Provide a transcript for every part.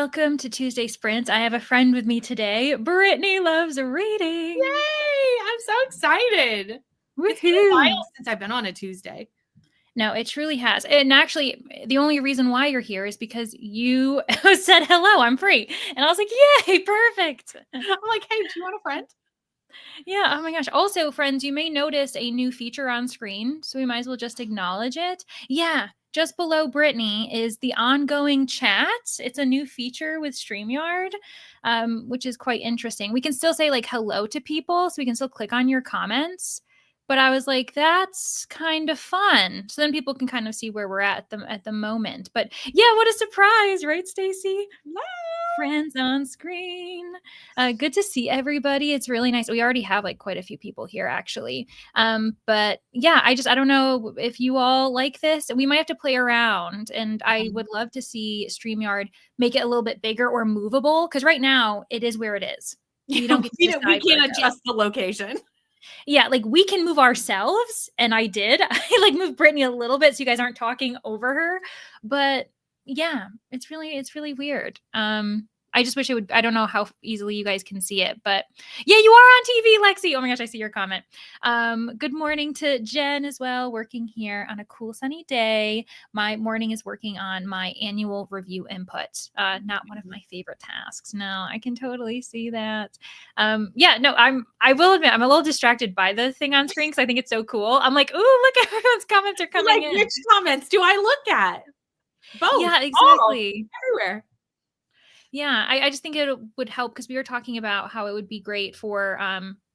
Welcome to Tuesday Sprints. I have a friend with me today. Brittany loves reading. Yay! I'm so excited. It's been a Woohoo! while since I've been on a Tuesday. No, it truly has. And actually, the only reason why you're here is because you said, hello, I'm free. And I was like, yay, perfect. I'm like, hey, do you want a friend? Yeah, oh my gosh. Also, friends, you may notice a new feature on screen, so we might as well just acknowledge it. Yeah, just below Brittany is the ongoing chat. It's a new feature with StreamYard, which is quite interesting. We can still say like hello to people, so we can still click on your comments. But I was like, that's kind of fun. So then people can kind of see where we're at the moment. But yeah, what a surprise, right, Stacy? No. Friends on screen. Good to see everybody. It's really nice. We already have like quite a few people here actually. But yeah, I don't know if you all like this. We might have to play around, and I would love to see StreamYard make it a little bit bigger or movable, because right now it is where it is. We don't get to decide we can't adjust the location. Yeah, like we can move ourselves, and I did. I like moved Brittany a little bit so you guys aren't talking over her. But yeah, it's really weird. I just wish it would. I don't know how easily you guys can see it, but yeah, you are on TV, Lexi. Oh my gosh, I see your comment. Good morning to Jen as well, working here on a cool sunny day. My morning is working on my annual review input. Not one of my favorite tasks. No, I can totally see that. Yeah, no, I will admit I'm a little distracted by the thing on screen because I think it's so cool. I'm like, ooh, look, everyone's comments are coming in. Which comments do I look at? Both. Yeah, exactly. Everywhere. Yeah, I just think it would help because we were talking about how it would be great for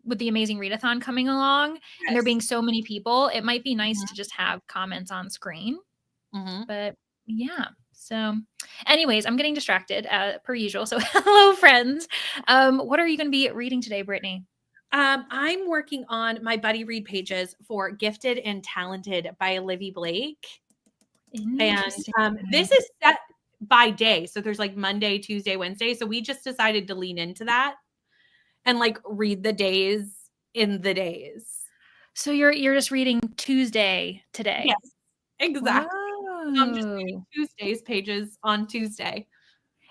with the amazing Readathon coming along and there being so many people. It might be nice to just have comments on screen. But yeah. So anyways, I'm getting distracted per usual. So hello, friends. What are you going to be reading today, Brittany? I'm working on my buddy read pages for Gifted and Talented by Livy Blake. And this is set by day. So there's like Monday, Tuesday, Wednesday. So we just decided to lean into that and like read the days in the days. So you're just reading Tuesday today. Yes, exactly. Whoa. I'm just reading Tuesday's pages on Tuesday.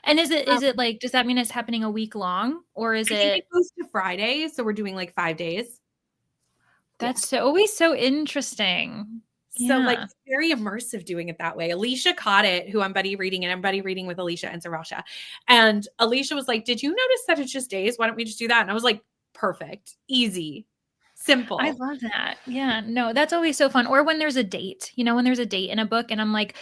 And is it like, does that mean it's happening a week long, or is it goes to Friday? So we're doing like 5 days. That's always so interesting. So like it's very immersive doing it that way. Alicia caught it, who I'm buddy reading, and I'm buddy reading with Alicia and Sarasha. And Alicia was like, did you notice that it's just days? Why don't we just do that? And I was like, perfect, easy, simple. I love that. Yeah, no, that's always so fun. Or when there's a date, when there's a date in a book and I'm like,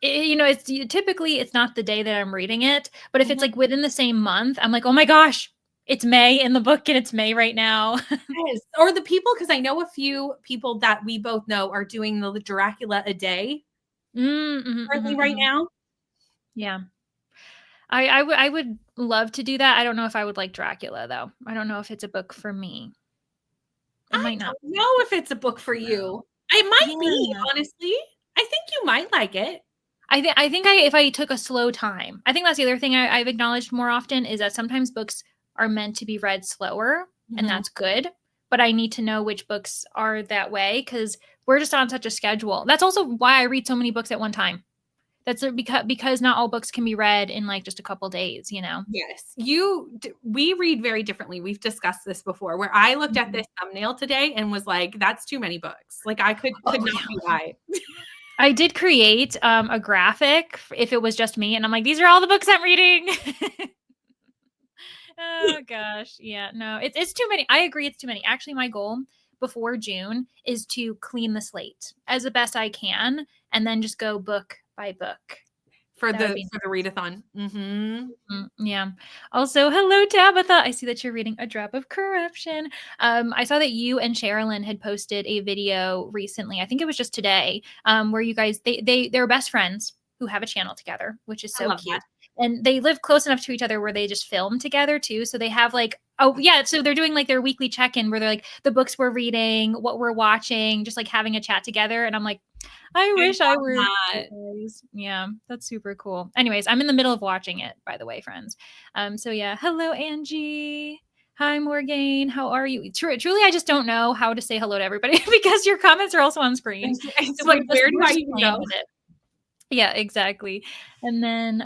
it's typically it's not the day that I'm reading it, but if it's like within the same month, I'm like, oh my gosh, it's May in the book and it's May right now. Yes. Or the people, because I know a few people that we both know are doing the Dracula a day currently right now. Yeah. I would love to do that. I don't know if I would like Dracula though. I don't know if it's a book for me. It might not. I don't know if it's a book for you. It might be, honestly. I think you might like it. I think if I took a slow time, I think that's the other thing I've acknowledged more often is that sometimes books are meant to be read slower, and that's good. But I need to know which books are that way because we're just on such a schedule. That's also why I read so many books at one time. That's because not all books can be read in like just a couple days, Yes. We read very differently. We've discussed this before, where I looked at this thumbnail today and was like, that's too many books. Like I could not be right. I did create a graphic if it was just me. And I'm like, these are all the books I'm reading. Oh gosh. Yeah, no, it's too many. I agree. It's too many. Actually, my goal before June is to clean the slate as the best I can. And then just go book by book. For the readathon. Yeah. Also, hello, Tabitha. I see that you're reading A Drop of Corruption. I saw that you and Sherilyn had posted a video recently. I think it was just today, where you guys they're best friends who have a channel together, which is so cute. And they live close enough to each other where they just film together too. So they have like, so they're doing like their weekly check-in where they're like the books we're reading, what we're watching, just like having a chat together. And I'm like, I wish I were. Yeah, that's super cool. Anyways, I'm in the middle of watching it, by the way, friends. So yeah, hello, Angie. Hi, Morgan. How are you? Truly, I just don't know how to say hello to everybody because your comments are also on screen. It's like, where do I even go? Yeah, exactly. And then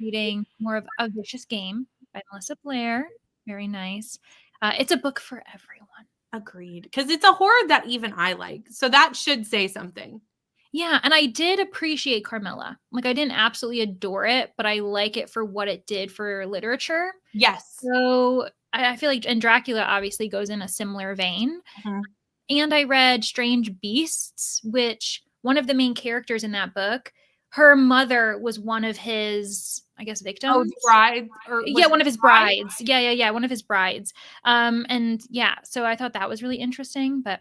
reading more of A Vicious Game by Melissa Blair. Very nice. It's a book for everyone. Agreed. Because it's a horror that even I like. So that should say something. Yeah, and I did appreciate Carmilla. Like, I didn't absolutely adore it, but I like it for what it did for literature. Yes. So I feel like, and Dracula obviously goes in a similar vein. Mm-hmm. And I read Strange Beasts, which one of the main characters in that book, her mother was one of his, I guess, victims. Oh, the bride? Yeah, one of his brides. Yeah, one of his brides. And yeah, so I thought that was really interesting, but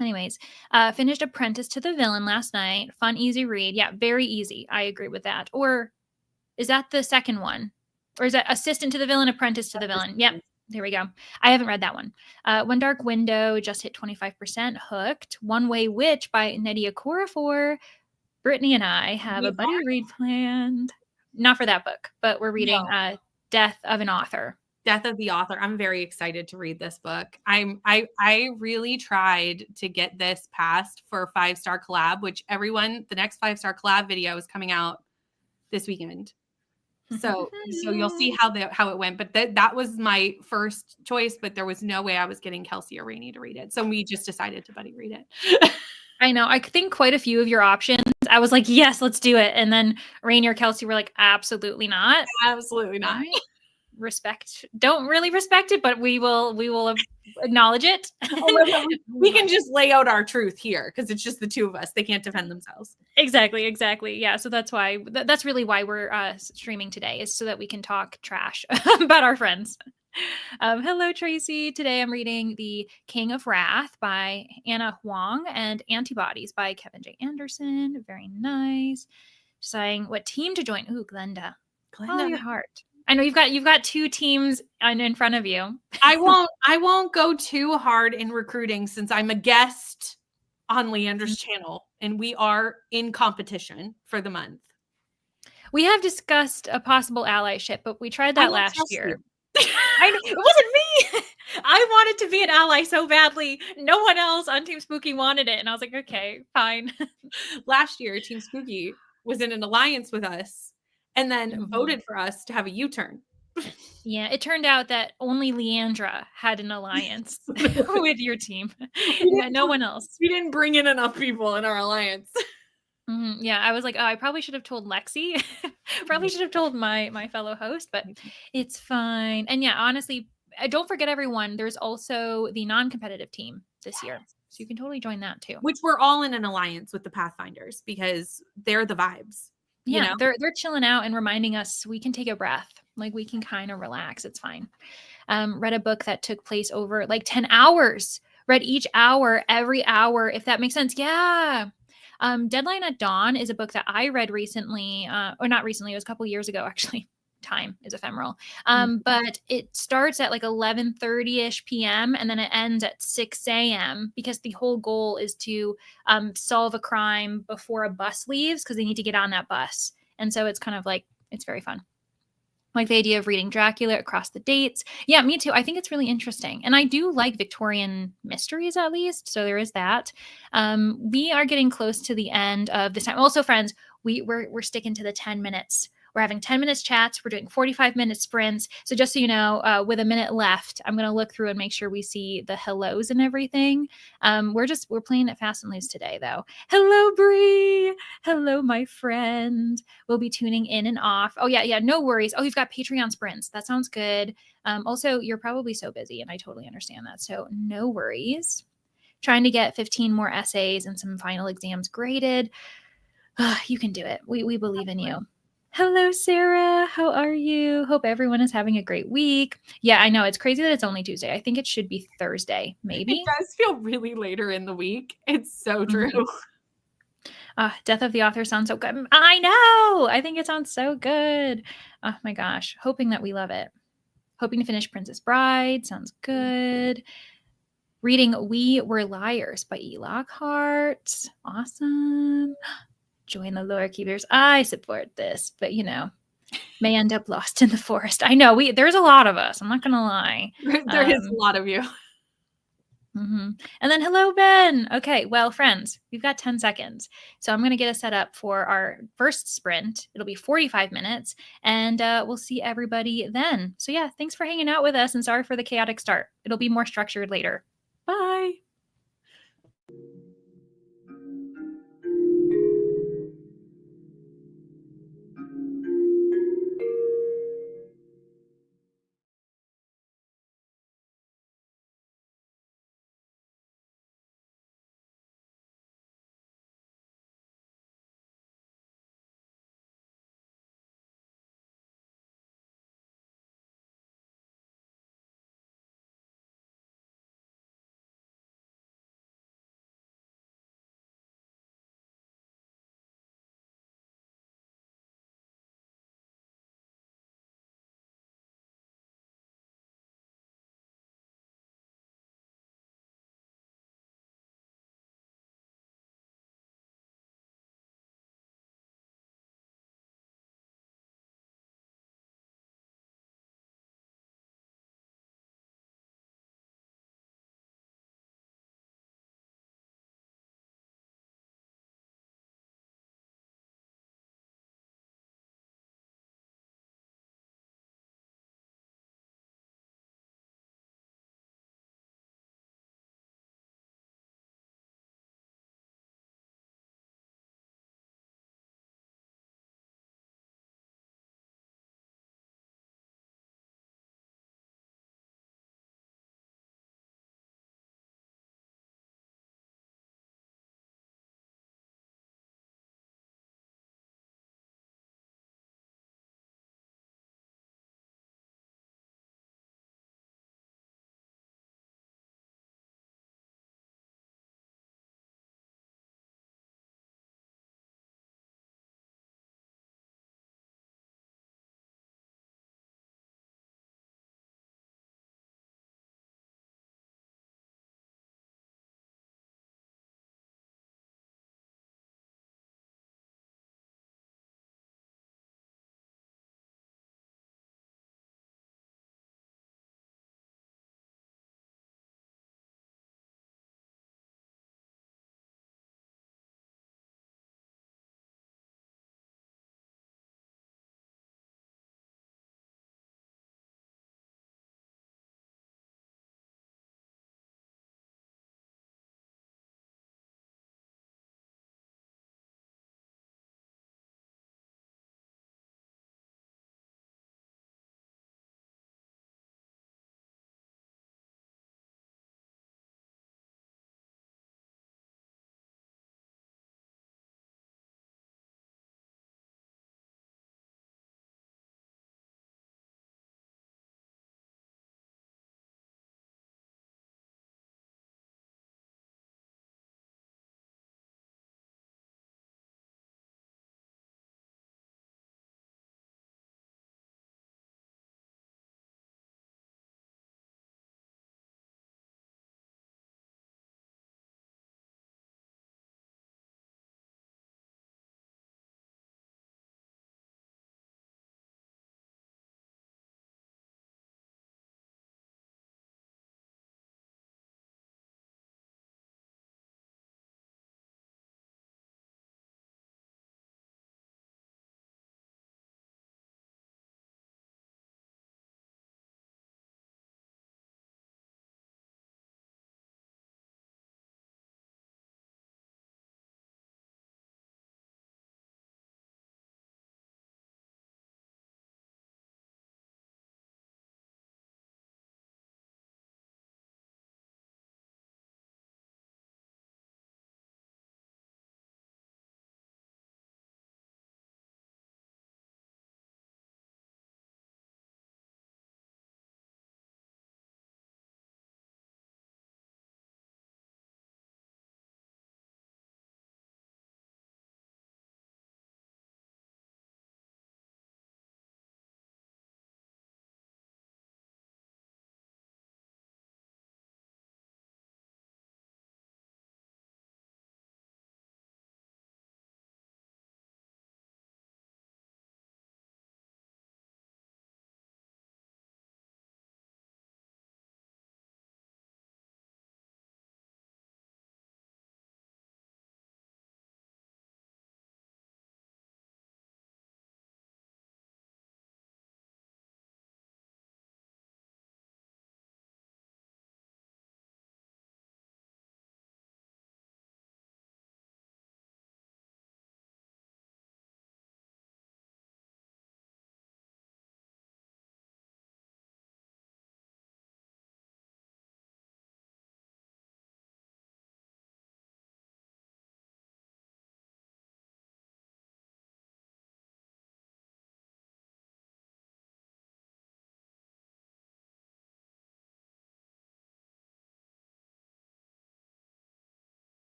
anyways, finished Apprentice to the Villain last night. Fun, easy read. Yeah, very easy. I agree with that. Or is that the second one? Or is that Assistant to the Villain, Apprentice to the Villain? Yep. There we go. I haven't read that one. One Dark Window just hit 25%. Hooked. One Way Witch by Nydia Corafor. Brittany and I have a buddy read planned. Not for that book, but we're reading Death of an Author. Death of the Author. I'm very excited to read this book. I really tried to get this passed for 5-star collab, which the next 5-star collab video is coming out this weekend. So you'll see how it went. But that was my first choice, but there was no way I was getting Kelsey or Rainey to read it. So we just decided to buddy read it. I know. I think quite a few of your options, I was like, yes, let's do it. And then Rainey or Kelsey were like, absolutely not. Absolutely not. Don't really respect it, but we will acknowledge it. We can just lay out our truth here because it's just the two of us. They can't defend themselves. Exactly. Yeah. So that's why, that's really why we're streaming today, is so that we can talk trash about our friends. Hello, Tracy. Today I'm reading The King of Wrath by Anna Huang and Antibodies by Kevin J. Anderson. Very nice. Deciding what team to join. Ooh, Glenda. Follow your heart. I know you've got two teams in front of you. I won't go too hard in recruiting since I'm a guest on Leandra's channel and we are in competition for the month. We have discussed a possible allyship, but we tried that last year. It wasn't me. I wanted to be an ally so badly. No one else on Team Spooky wanted it. And I was like, okay, fine. Last year, Team Spooky was in an alliance with us and then voted for us to have a U-turn. Yeah, it turned out that only Leandra had an alliance with your team. No one else. We didn't bring in enough people in our alliance. Yeah, I was like, oh, I probably should have told Lexi. Probably should have told my fellow host, but it's fine. And yeah, honestly, don't forget, everyone, there's also the non-competitive team this year. So you can totally join that too. Which we're all in an alliance with the Pathfinders because they're the vibes. Yeah, you know? they're chilling out and reminding us we can take a breath. Like, we can kind of relax. It's fine. Read a book that took place over like 10 hours. Read each hour, every hour, if that makes sense. Yeah. Deadline at Dawn is a book that I read recently, or not recently, it was a couple years ago, actually. Time is ephemeral. But it starts at like 11:30-ish p.m. and then it ends at 6 a.m. because the whole goal is to solve a crime before a bus leaves because they need to get on that bus. And so it's kind of like, it's very fun. Like the idea of reading Dracula across the dates. Yeah, me too. I think it's really interesting. And I do like Victorian mysteries, at least. So there is that. We are getting close to the end of this time. Also, friends, we're sticking to the 10 minutes. We're having 10 minutes chats. We're doing 45-minute sprints. So just so you know, with a minute left, I'm going to look through and make sure we see the hellos and everything. We're playing it fast and loose today, though. Hello, Bree. Hello, my friend. We'll be tuning in and off. Oh, yeah. No worries. Oh, you've got Patreon sprints. That sounds good. Also, you're probably so busy, and I totally understand that. So no worries. Trying to get 15 more essays and some final exams graded. You can do it. We believe in you. Hello, Sarah. How are you? Hope everyone is having a great week. Yeah, I know. It's crazy that it's only Tuesday. I think it should be Thursday, maybe. It does feel really later in the week. It's so true. Death of the Author sounds so good. I know. I think it sounds so good. Oh, my gosh. Hoping that we love it. Hoping to finish Princess Bride. Sounds good. Reading We Were Liars by E. Lockhart. Awesome. Join the lore keepers. I support this, but may end up lost in the forest. I know there's a lot of us. I'm not gonna lie. There is a lot of you. And then, hello, Ben. Okay, well, friends, we've got 10 seconds. So I'm going to get us set up for our first sprint. It'll be 45 minutes, and we'll see everybody then. So, yeah, thanks for hanging out with us, and sorry for the chaotic start. It'll be more structured later. Bye.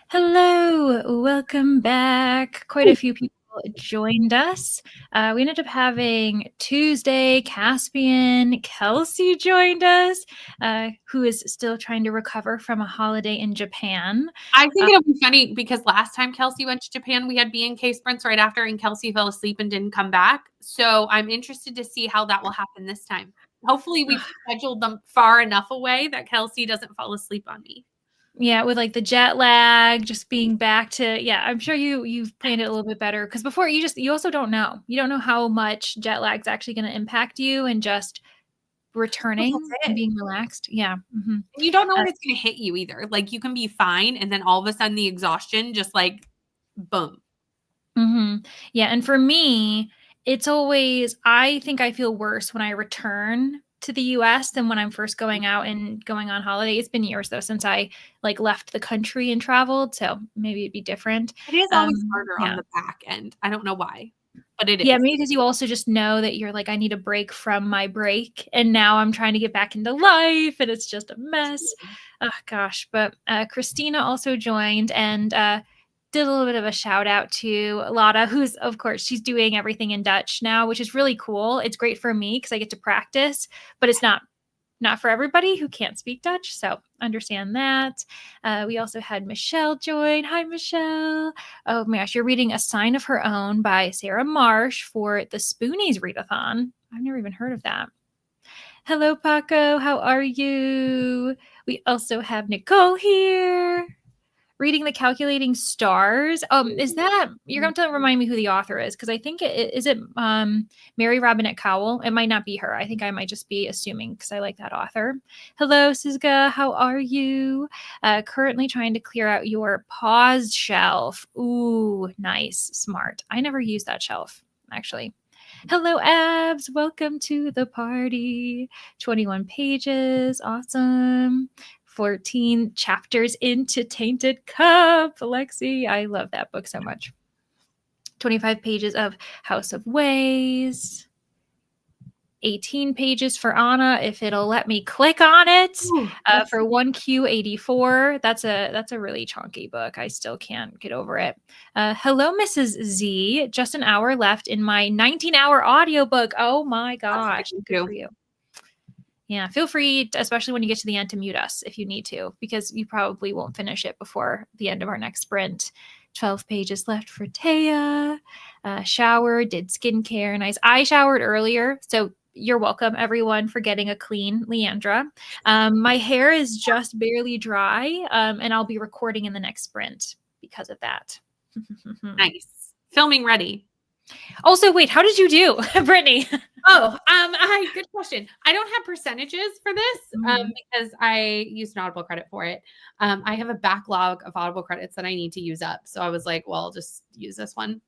Hello, welcome back. Quite a few people joined us. We ended up having Tuesday, Caspian, Kelsey joined us, who is still trying to recover from a holiday in Japan. I think it'll be funny because last time Kelsey went to Japan, we had B&K sprints right after, and Kelsey fell asleep and didn't come back. So I'm interested to see how that will happen this time. Hopefully, we've scheduled them far enough away that Kelsey doesn't fall asleep on me. Yeah, with like the jet lag, just being back to I'm sure you've planned it a little bit better because before you also don't know. You don't know how much jet lag's actually going to impact you and just returning and being relaxed. Yeah. Mm-hmm. You don't know when it's going to hit you either. Like you can be fine, and then all of a sudden the exhaustion just like boom. Mm-hmm. Yeah, and for me, it's always I think I feel worse when I return to the US than when I'm first going out and going on holiday. It's been years though since I like left the country and traveled, so maybe it'd be different. It is always harder on Yeah. the back end. I don't know why, but it Yeah, is. maybe because you also just know that you're like, I need a break from my break. And now I'm trying to get back into life and it's just a mess. Oh, gosh. But Christina also joined and did a little bit of a shout out to Lotta, who's, of course, she's doing everything in Dutch now, which is really cool. It's great for me because I get to practice, but it's not for everybody who can't speak Dutch. So understand that. We also had Michelle join. Hi, Michelle. Oh my gosh, you're reading A Sign of Her Own by Sarah Marsh for the Spoonies Readathon. I've never even heard of that. Hello, Paco. How are you? We also have Nicole here reading The Calculating Stars. Is that you're going to remind me who the author is because I think it Mary Robinette Cowell. It might not be her. I think I might just be assuming because I like that author. Hello, Sizga. How are you? Currently trying to clear out your pause shelf. Ooh, nice, smart. I never used that shelf actually. Hello, Abs. Welcome to the party. 21 pages. Awesome. 14 chapters into Tainted Cup. Lexi, I love that book so much. 25 pages of House of Ways. 18 pages for Anna if it'll let me click on it. For 1Q84. That's a really chunky book. I still can't get over it. Hello, Mrs. Z. Just an hour left in my 19-hour audiobook. Oh my gosh. Good for you. Yeah, feel free, especially when you get to the end, to mute us if you need to, because you probably won't finish it before the end of our next sprint. 12 pages left for Taya. Showered, did skincare. Nice. I showered earlier, so you're welcome, everyone, for getting a clean Leandra. My hair is just barely dry, and I'll be recording in the next sprint because of that. Nice. Filming ready. Also, wait, how did you do, Brittany? Good question. I don't have percentages for this because I used an Audible credit for it. I have a backlog of Audible credits that I need to use up. So I was like, well, I'll just use this one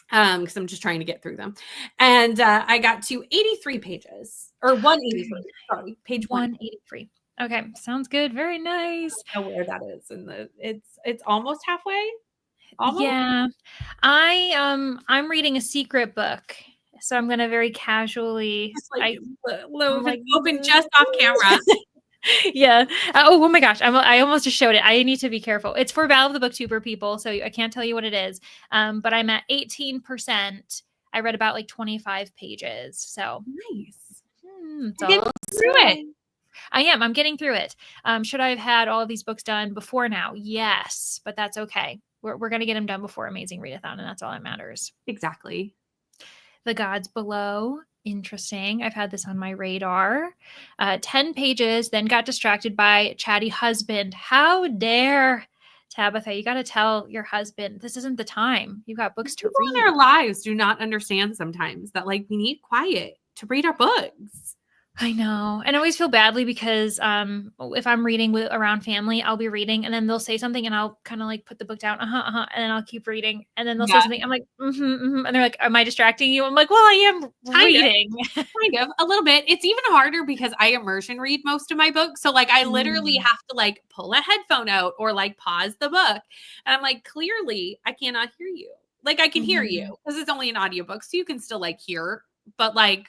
because I'm just trying to get through them. And I got to 83 pages or 183. Sorry, page 183. Okay, sounds good. Very nice. I don't know where that is it's almost halfway. Almost? Yeah. I'm reading a secret book. So I'm gonna very casually open just off camera. Yeah. Oh my gosh. I almost just showed it. I need to be careful. It's for Battle of the Booktuber people, so I can't tell you what it is. But I'm at 18%. I read about like 25 pages. So nice. Get through it. I am. I'm getting through it. Should I have had all of these books done before now? Yes, but that's okay. We're going to get them done before Amazing Readathon, and that's all that matters. Exactly. The Gods Below. Interesting. I've had this on my radar. 10 pages, then got distracted by chatty husband. How dare, Tabitha, you got to tell your husband, this isn't the time. You've got books to read. People in their lives do not understand sometimes that like we need quiet to read our books. I know. And I always feel badly because if I'm reading around family, I'll be reading and then they'll say something and I'll kind of like put the book down, and then I'll keep reading. And then they'll say something. I'm like, and they're like, am I distracting you? I'm like, well, I am reading. Kind of, a little bit. It's even harder because I immersion read most of my books. So like I literally have to like pull a headphone out or like pause the book. And I'm like, clearly I cannot hear you. Like I can hear you because it's only an audiobook. So you can still like hear, but like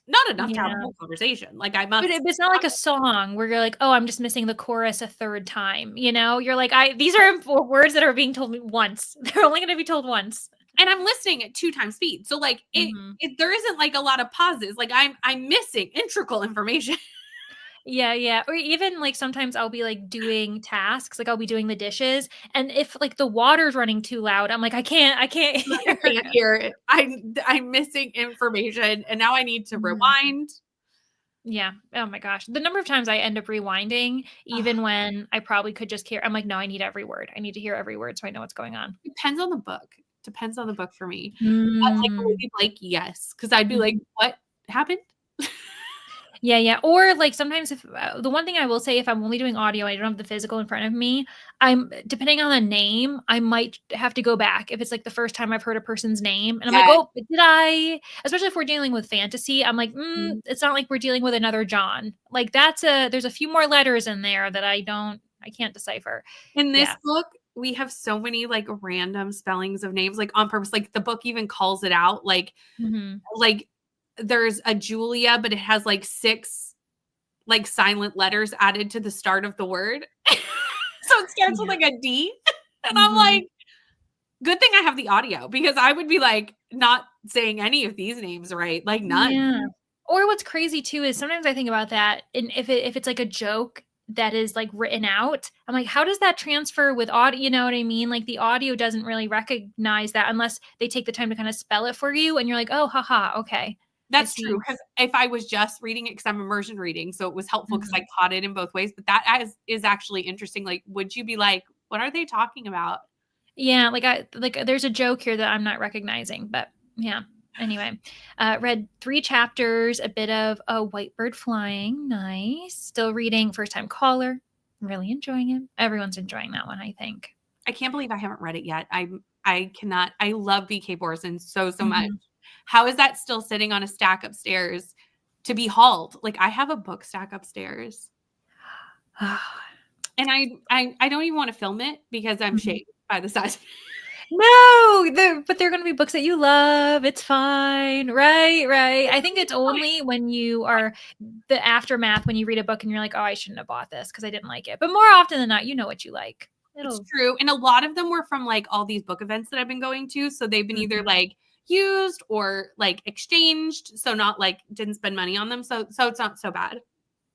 not enough to have a Yeah. whole conversation. Like, I But must it's not like a song where you're like, "Oh, I'm just missing the chorus a third time," you know? You're like, "I these are words that are being told me once. They're only gonna be told once." and I'm listening at 2 times speed. So, like, Mhm. there isn't, like, a lot of pauses. Like, I'm missing integral information. Yeah, yeah. Or even, like, sometimes I'll be, like, doing tasks, like, I'll be doing the dishes, and if, like, the water's running too loud, I'm like, I can't I hear." can't hear it. I'm missing information, and now I need to Mhm. rewind. Yeah. Oh my gosh. The number of times I end up rewinding, Ugh, even when I probably could just hear I'm like, "No, I need every word. I need to hear every word so I know what's going on." depends on the book. Depends on the book for me. Like, Mm. Olivia Blake, yes, because 'cause I'd be like, Mhm. "What happened?" Yeah, yeah. Or like sometimes if the one thing I will say if I'm only doing audio, I don't have the physical in front of me, I'm depending on the name, I might have to go back if it's like the first time I've heard a person's name and I'm like, Yes. "Oh, did I?" Especially if we're dealing with fantasy, I'm like, Mhm. it's not like we're dealing with another John. Like there's a few more letters in there that I can't decipher." In this Yeah. book, we have so many, like, random spellings of names, like, on purpose, like, the book even calls it out, Mhm. like, there's a Julia, but it has, like, 6, like, silent letters added to the start of the word. So it starts with, Yeah. like, a D, and I'm Mhm. like, "Good thing I have the audio," because I would be, like, not saying any of these names right, like, none. Yeah. Or what's crazy too is sometimes I think about that and if it's like a joke that is like written out, I'm like, how does that transfer with audio? You know what I mean? Like the audio doesn't really recognize that unless they take the time to kind of spell it for you and you're like, oh haha, okay. I That's true see. because if I was just reading it, because 'cause I'm immersion reading, so it was helpful because I Mhm. caught it in both ways, but that is actually interesting, like, would you be like, "What are they talking about?" Yeah, there's a joke here that I'm not recognizing, but yeah. Anyway, read 3 chapters, a bit of A White Bird Flying, nice. Still reading First Time Caller, really enjoying it. Everyone's enjoying that one, I think. I can't believe I haven't read it yet. I cannot I love BK Borson so, so much. Mhm. How is that still sitting on a stack upstairs to be hauled? Like, I have a book stack upstairs, and I don't even wanna film it because I'm Mhm. shamed by the size. No, but they're gonna be books that you love, it's fine, right, right. I think it's only when you are the aftermath when you read a book and you're like, "Oh, I shouldn't have bought this because I didn't like it." But more often than not, you know what you like. It's It'll true, and a lot of them were from, like, all these book events that I've been going to, so they've been either, Mhm. like, used or, like, exchanged, so not, like, didn't spend money on them, so it's not so bad.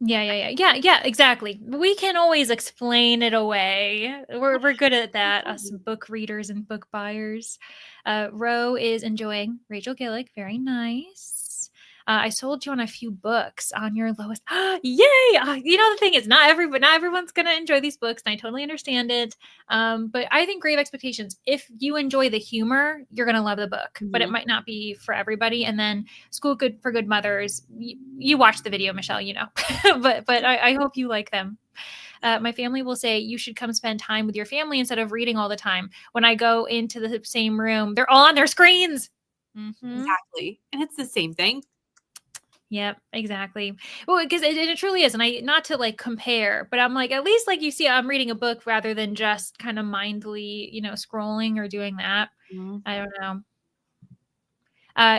Yeah, yeah, yeah. Yeah, yeah, exactly. We can always explain it away. We're good at that, us book readers and book buyers. Ro is enjoying Rachel Gillick, very nice. I sold you on a few books on your lowest. Yay! You know the thing is, not everyone's gonna enjoy these books, and I totally understand it. But I think Grave Expectations. If you enjoy the humor, you're gonna love the book, but it Mhm. might not be for everybody. And then School Good for Good Mothers. You watched the video, Michelle. You know, but I hope you like them. My family will say you should come spend time with your family instead of reading all the time. When I go into the same room, they're all on their screens. Hmm. Exactly, and it's the same thing. Yep, exactly. Well, because it truly is, and I not to like compare, but I'm like at least like you see, I'm reading a book rather than just kind of mindly, scrolling or doing that. Mhm, I don't know.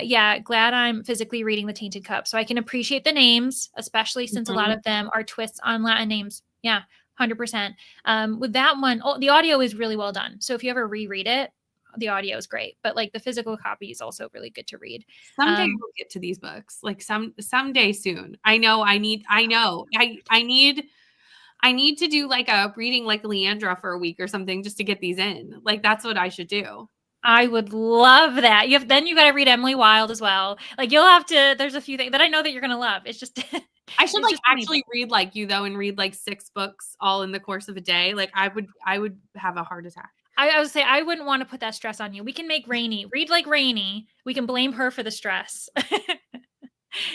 Yeah, glad I'm physically reading The Tainted Cup so I can appreciate the names, especially since a lot mhm. of them are twists on Latin names. Yeah, 100%. With that one, the audio is really well done. So if you ever reread it, the audio is great, but like the physical copy is also really good to read. Someday Um, we'll get to these books, like, someday soon. I know I need to do, like, a reading like Leandra for a week or something just to get these in. Like, that's what I should do. I would love that. You got to read Emily Wilde as well. Like you'll have to. There's a few things that I know that you're gonna love. It's just, I should, it's like, just too many actually books. read like you, though, and read, like, 6 books all in the course of a day. Like, I would have a heart attack. I would say I wouldn't want to put that stress on you. We can make Rainy read like Rainy. We can blame her for the stress.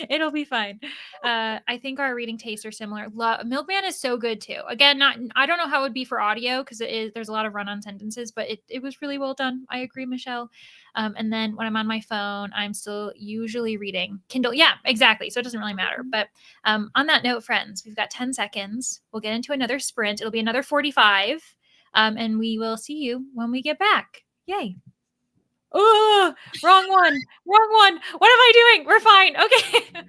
It'll be fine. I think our reading tastes are similar. Milkman is so good too. Again, not I don't know how it would be for audio because there's a lot of run-on sentences, but it was really well done. I agree, Michelle. And then when I'm on my phone, I'm still usually reading Kindle. Yeah, exactly. So it doesn't really matter. But on that note, friends, we've got 10 seconds. We'll get into another sprint. It'll be another 45. And we will see you when we get back. Yay. Oh, wrong one. Wrong one. What am I doing? We're fine. Okay.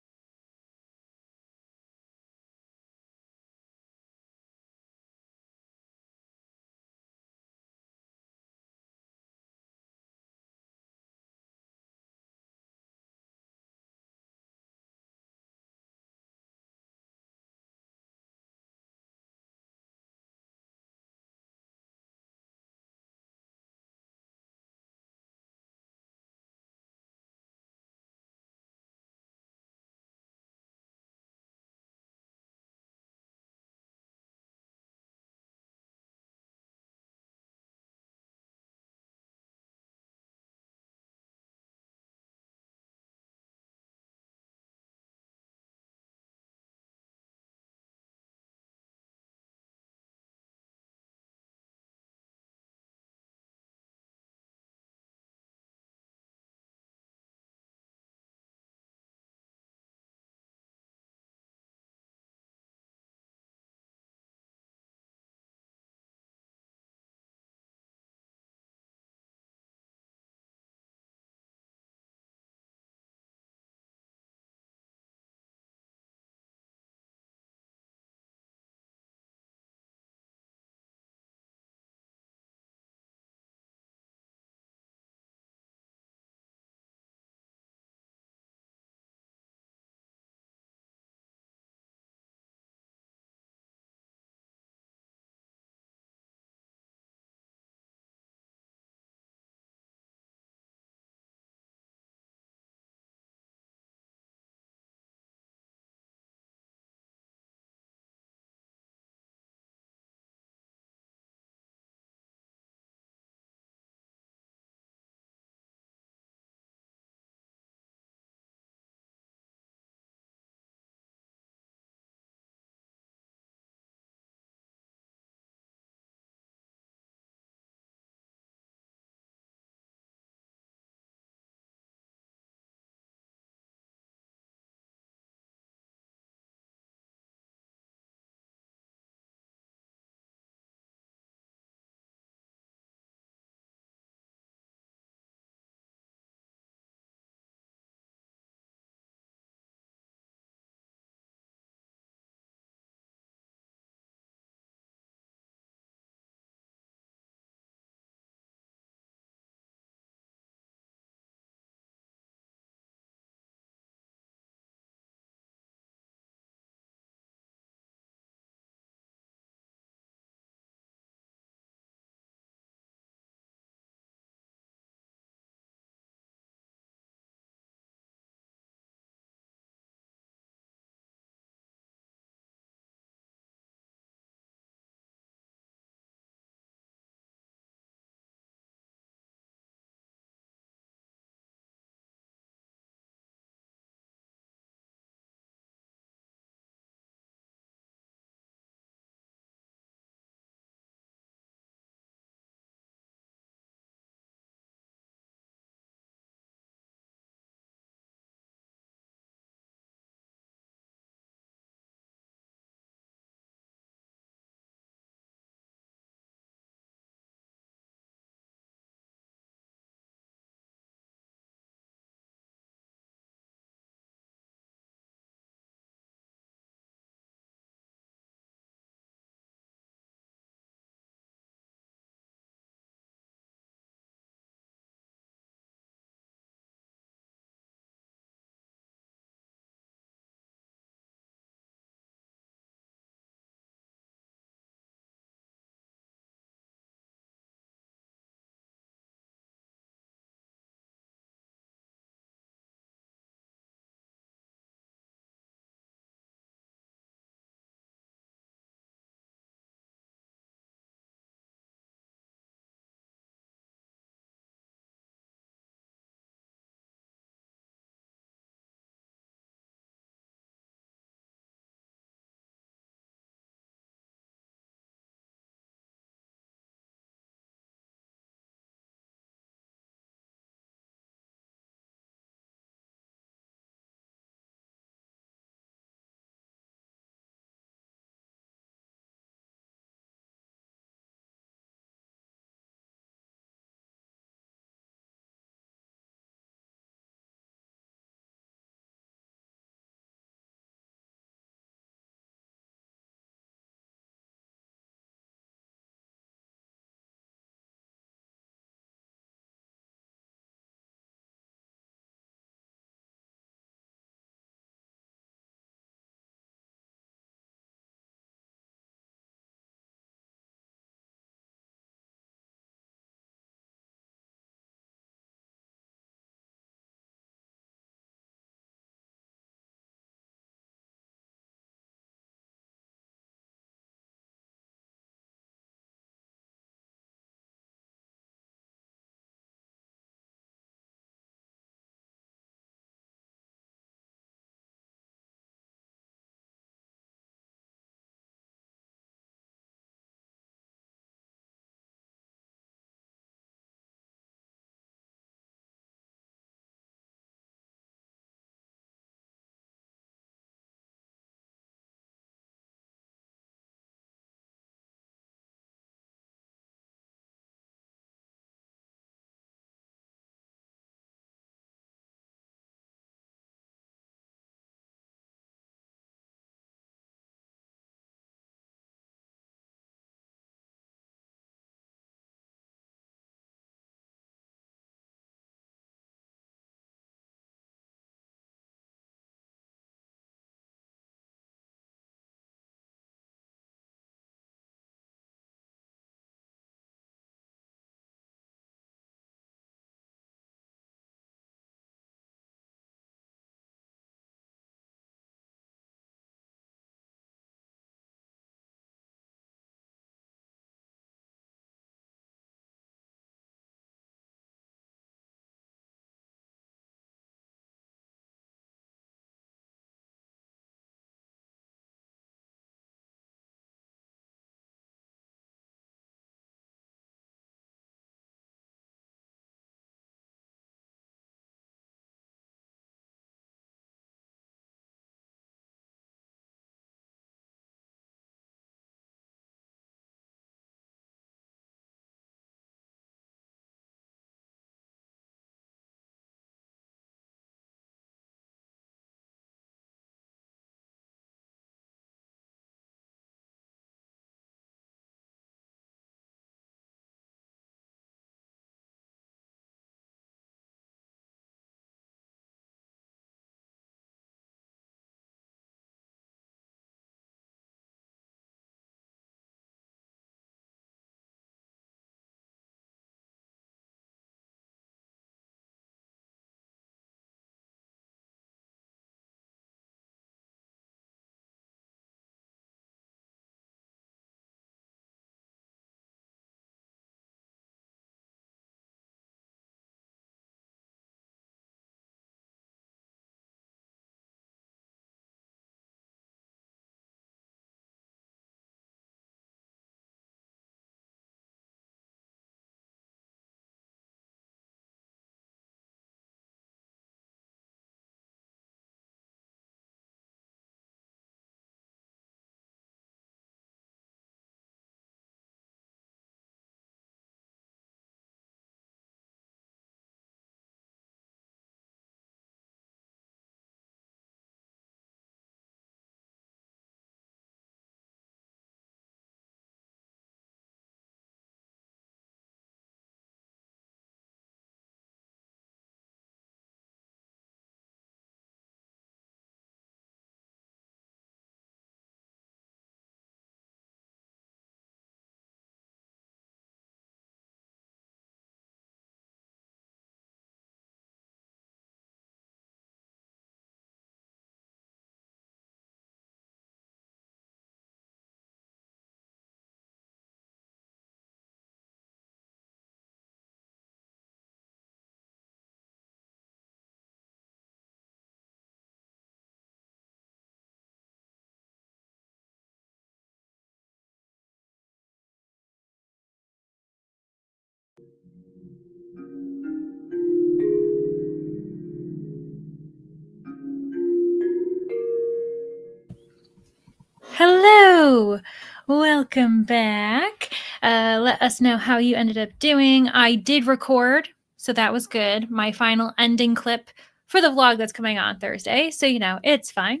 Welcome back. Let us know how you ended up doing. I did record, so that was good. My final ending clip for the vlog that's coming on Thursday. So, it's fine.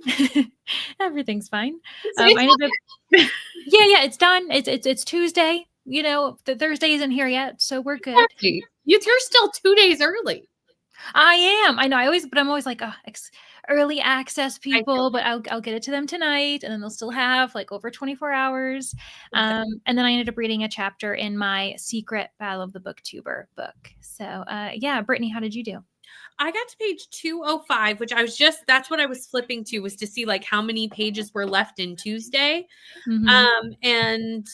Everything's fine. I ended up, yeah, it's done. It's Tuesday. The Thursday isn't here yet, so we're good. Exactly. You're still 2 days early. I am. I know. I'm always like, early access people, but I'll get it to them tonight, and then they'll still have like over 24 hours. Exactly. And then I ended up reading a chapter in my secret Battle of the Booktuber book. So, yeah, Brittany, how did you do? I got to page 205, which that's what I was flipping to, was to see like how many pages were left in Tuesday. Mm-hmm. And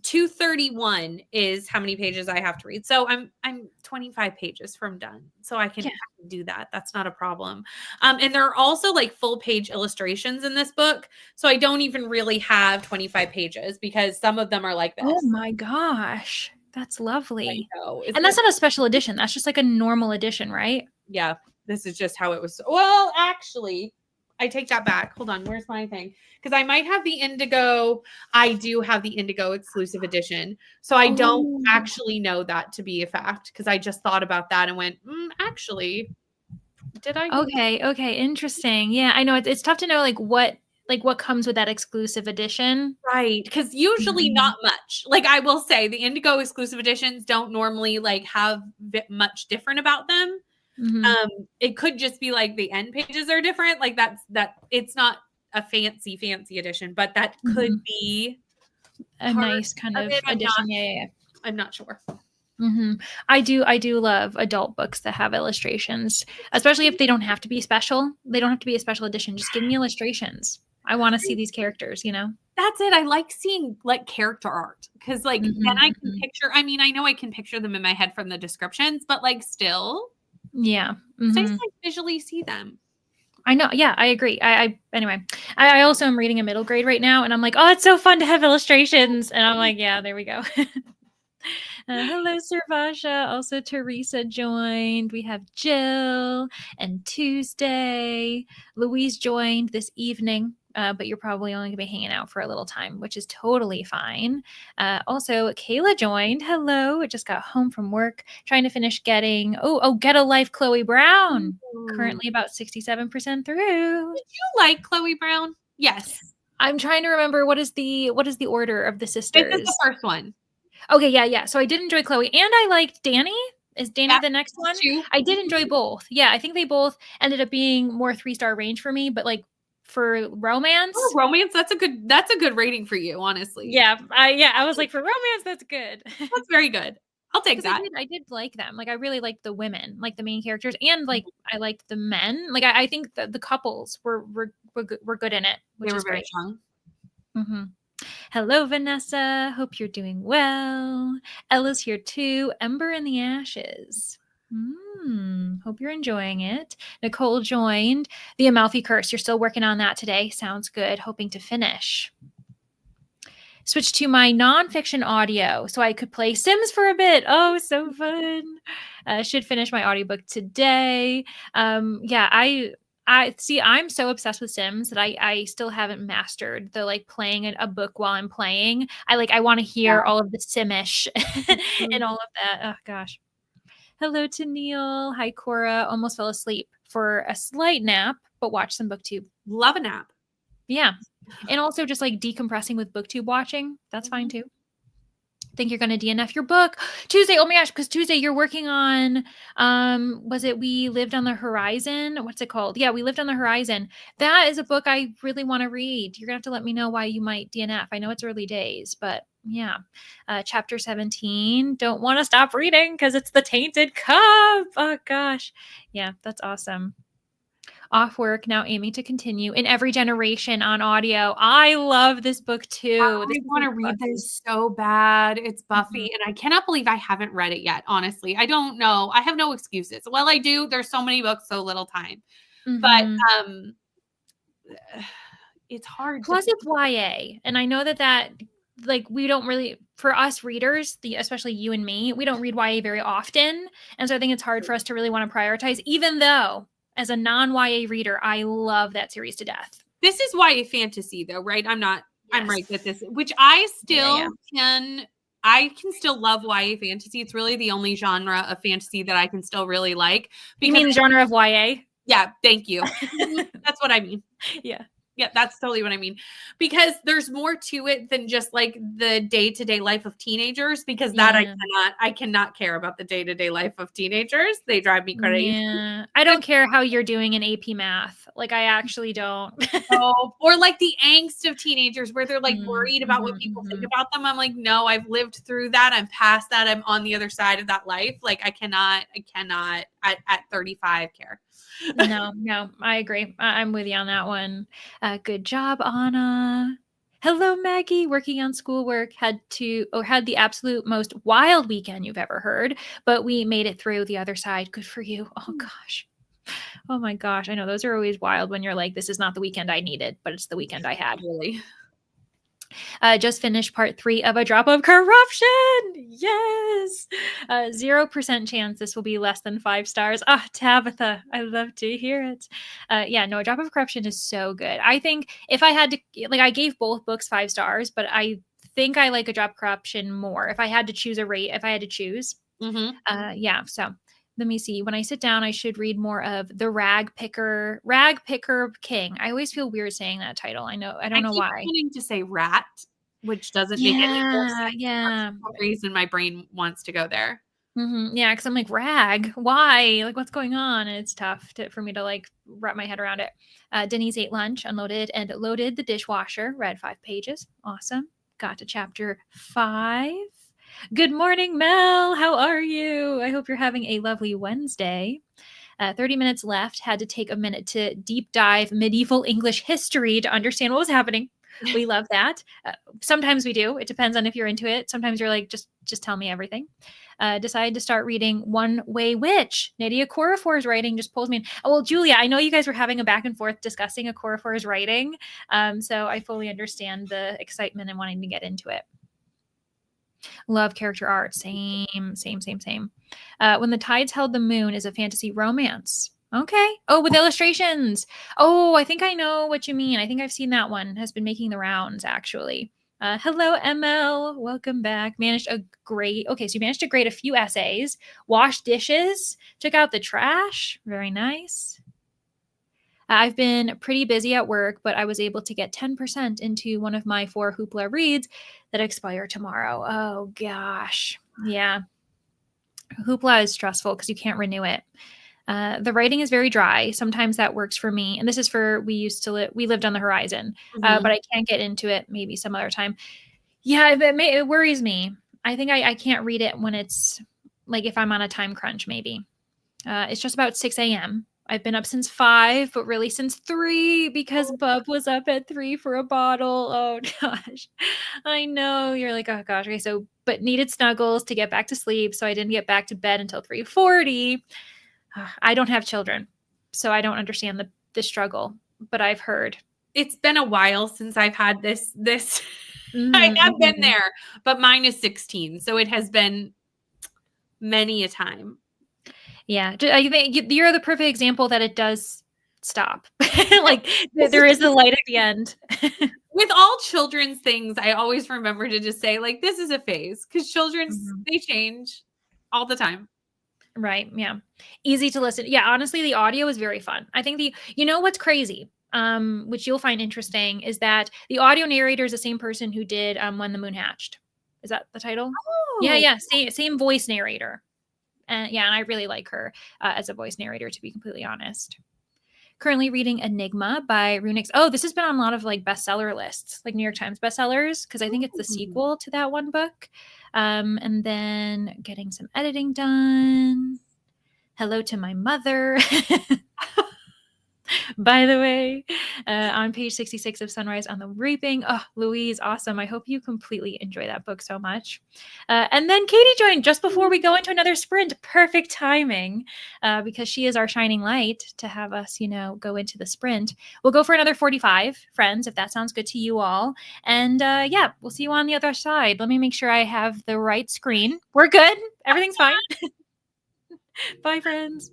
231 is how many pages I have to read. So I'm 25 pages from done. So I can do that. That's not a problem. And there are also like full page illustrations in this book. So I don't even really have 25 pages because some of them are like this. Oh my gosh. That's lovely. And that's not a special edition. That's just like a normal edition, right? Yeah. This is just how it was. Well, actually, I take that back. Hold on. Where's my thing? Because I might have the Indigo. I do have the Indigo exclusive edition. So I don't actually know that to be a fact, because I just thought about that and went, actually, did I? Okay. Interesting. Yeah, I know it's tough to know like what comes with that exclusive edition. Right. Because usually not much. Like I will say the Indigo exclusive editions don't normally like have much different about them. Mm-hmm. It could just be like the end pages are different. Like that it's not a fancy edition, but that could be a nice kind of edition. I'm not sure. Mm-hmm. I do love adult books that have illustrations, especially if they don't have to be special. They don't have to be a special edition. Just give me illustrations. I want to see these characters, That's it. I like seeing like character art, because like then I can picture, I mean, I know I can picture them in my head from the descriptions, but like still. Yeah. Mm-hmm. So I just like visually see them. I know. Yeah, I agree. Anyway, I also am reading a middle grade right now, and I'm like, oh, it's so fun to have illustrations. And I'm like, yeah, there we go. Hello, Servasha. Also, Teresa joined. We have Jill and Tuesday. Louise joined this evening, but you're probably only going to be hanging out for a little time, which is totally fine. Also, Kayla joined. Hello. Just got home from work, trying to finish getting, Get a Life, Chloe Brown. Currently about 67% through. Did you like Chloe Brown? Yes. I'm trying to remember what is the order of the sisters. This is the first one. Okay, yeah. So I did enjoy Chloe, and I liked Danny. Is Danny the next one? I did enjoy both. Yeah, I think they both ended up being more 3-star range for me, but like for romance, that's a good rating for you, honestly. Yeah, I was like, for romance, that's good. That's very good. I'll take that. I did like them. Like I really liked the women, like the main characters, and like I liked the men. Like I think that the couples were good in it, which is great. Strong. Mm-hmm. Hello, Vanessa. Hope you're doing well. Ella's here too. Ember in the Ashes. Hope you're enjoying it. Nicole joined. The Amalfi Curse. You're still working on that today. Sounds good. Hoping to finish. Switch to my nonfiction audio so I could play Sims for a bit. Oh, so fun. Should finish my audiobook today. I see. I'm so obsessed with Sims that I still haven't mastered the like playing a book while I'm playing. I want to hear all of the Simish and all of that. Oh gosh. Hello to Neil. Hi Cora. Almost fell asleep for a slight nap, but watch some BookTube. Love a nap. Yeah, and also just like decompressing with BookTube watching. That's fine too. Think you're going to DNF your book Tuesday. Oh my gosh, because Tuesday you're working on was it We Lived on the Horizon? What's it called? Yeah, We Lived on the Horizon. That is a book I really want to read. You're gonna have to let me know why you might DNF. I know it's early days, but yeah. Chapter 17. Don't want to stop reading because it's The Tainted Cup. Oh gosh. Yeah, that's awesome. Off work, now aiming to continue in Every Generation on audio. I love this book too. I want to read this so bad. It's Buffy, and I cannot believe I haven't read it yet, honestly. I don't know. I have no excuses. Well, I do. There's so many books, so little time. But it's hard. Plus it's YA. And I know that like we don't really, for us readers, especially you and me, we don't read YA very often. And so I think it's hard for us to really want to prioritize, even though as a non-YA reader, I love that series to death. This is YA fantasy though, right? I'm not I'm Yes. right with this, which I Yeah, yeah. can still love YA fantasy. It's really the only genre of fantasy that I can still really like You because mean genre of YA? yeah, thank you. That's what I mean. Yeah. Yeah, that's totally what I mean. Because there's more to it than just like the day-to-day life of teenagers, because that Yeah. I cannot care about the day-to-day life of teenagers. They drive me crazy. Yeah. I don't care how you're doing in AP math. Like, I actually don't. Oh, or like the angst of teenagers where they're like Mm, worried about what mhm, people think mhm. about them. I'm like, no, I've lived through that. I'm past that. I'm on the other side of that life. Like I cannot at 35 care. No, no, I agree. I'm with you on that one. Good job, Anna. Hello, Maggie. Working on schoolwork, had the absolute most wild weekend you've ever heard, but we made it through the other side. Good for you. Oh gosh. Oh my gosh. I know those are always wild when you're like, this is not the weekend I needed, but it's the weekend I had. Really. Just finished part 3 of A Drop of Corruption. Yes. 0% chance this will be less than 5 stars. Ah, Tabitha, I love to hear it. Yeah, no, A Drop of Corruption is so good. I think if I had to, like, I gave both books 5 stars, but I think I like A Drop of Corruption more. If I had to choose Mm-hmm. yeah. So let me see. When I sit down, I should read more of the Rag Picker King. I always feel weird saying that title. I I don't know keep why. wanting to say rat, which doesn't make any more Yeah, sense. For yeah. some reason, my brain wants to go there. Yeah, because I'm like, rag, why? Like, what's going on? And it's tough for me to like wrap my head around it. Denise ate lunch, unloaded and loaded the dishwasher, read 5 pages. Awesome. Got to chapter 5. Good morning, Mel. How are you? I hope you're having a lovely Wednesday. 30 minutes left. Had to take a minute to deep dive medieval English history to understand what was happening. We love that. Sometimes we do. It depends on if you're into it. Sometimes you're like, just tell me everything. Decided to start reading One Way Witch. Nydia Okorafor's writing just pulls me in. Oh, well, Julia, I know you guys were having a back and forth discussing Okorafor's writing. So I fully understand the excitement and wanting to get into it. Love character art. Same, same, same, same. When the Tides Held the Moon is a fantasy romance. Okay. Oh, with illustrations. Oh, I think I know what you mean. I think I've seen that one. Has been making the rounds, actually. Hello, ML. Welcome back. Okay, so you managed to grade a few essays, wash dishes, took out the trash. Very nice. I've been pretty busy at work, but I was able to get 10% into one of my 4 Hoopla reads that expire tomorrow. Oh, gosh. Yeah. Hoopla is stressful because you can't renew it. The writing is very dry. Sometimes that works for me. And this is for we lived on the horizon, Mm-hmm. but I can't get into it maybe some other time. Yeah, it worries me. I think I can't read it when it's like if I'm on a time crunch, maybe. It's just about 6 a.m. I've been up since 5, but really since 3 because Bub was up at 3 for a bottle. Oh gosh. I know. You're like, oh gosh. Okay, so but needed snuggles to get back to sleep, so I didn't get back to bed until 3:40. I don't have children, so I don't understand the struggle, but I've heard. It's been a while since I've had this I Mm-hmm, have been mm-hmm. there, but mine is 16, so it has been many a time. Yeah, I think you're the perfect example that it does stop. Like there is the light at the end. With all children's things, I always remember to just say, like, this is a phase, because children's, Mhm. they change all the time. Right. Yeah. Easy to listen. Yeah. Honestly, the audio is very fun. I think you know what's crazy, which you'll find interesting, is that the audio narrator is the same person who did When the Moon Hatched. Is that the title? Yeah. Oh, Yeah. Same voice narrator. And yeah. And I really like her as a voice narrator, to be completely honest. Currently reading Enigma by Runix. Oh, this has been on a lot of like bestseller lists, like New York Times bestsellers, because I think it's the sequel to that one book. And then getting some editing done. Hello to my mother. By the way, on page 66 of Sunrise on the Reaping. Oh, Louise, awesome. I hope you completely enjoy that book so much. And then Katie joined just before we go into another sprint. Perfect timing because she is our shining light to have us, go into the sprint. We'll go for another 45, friends, if that sounds good to you all. And yeah, we'll see you on the other side. Let me make sure I have the right screen. We're good. Everything's fine. Bye, friends.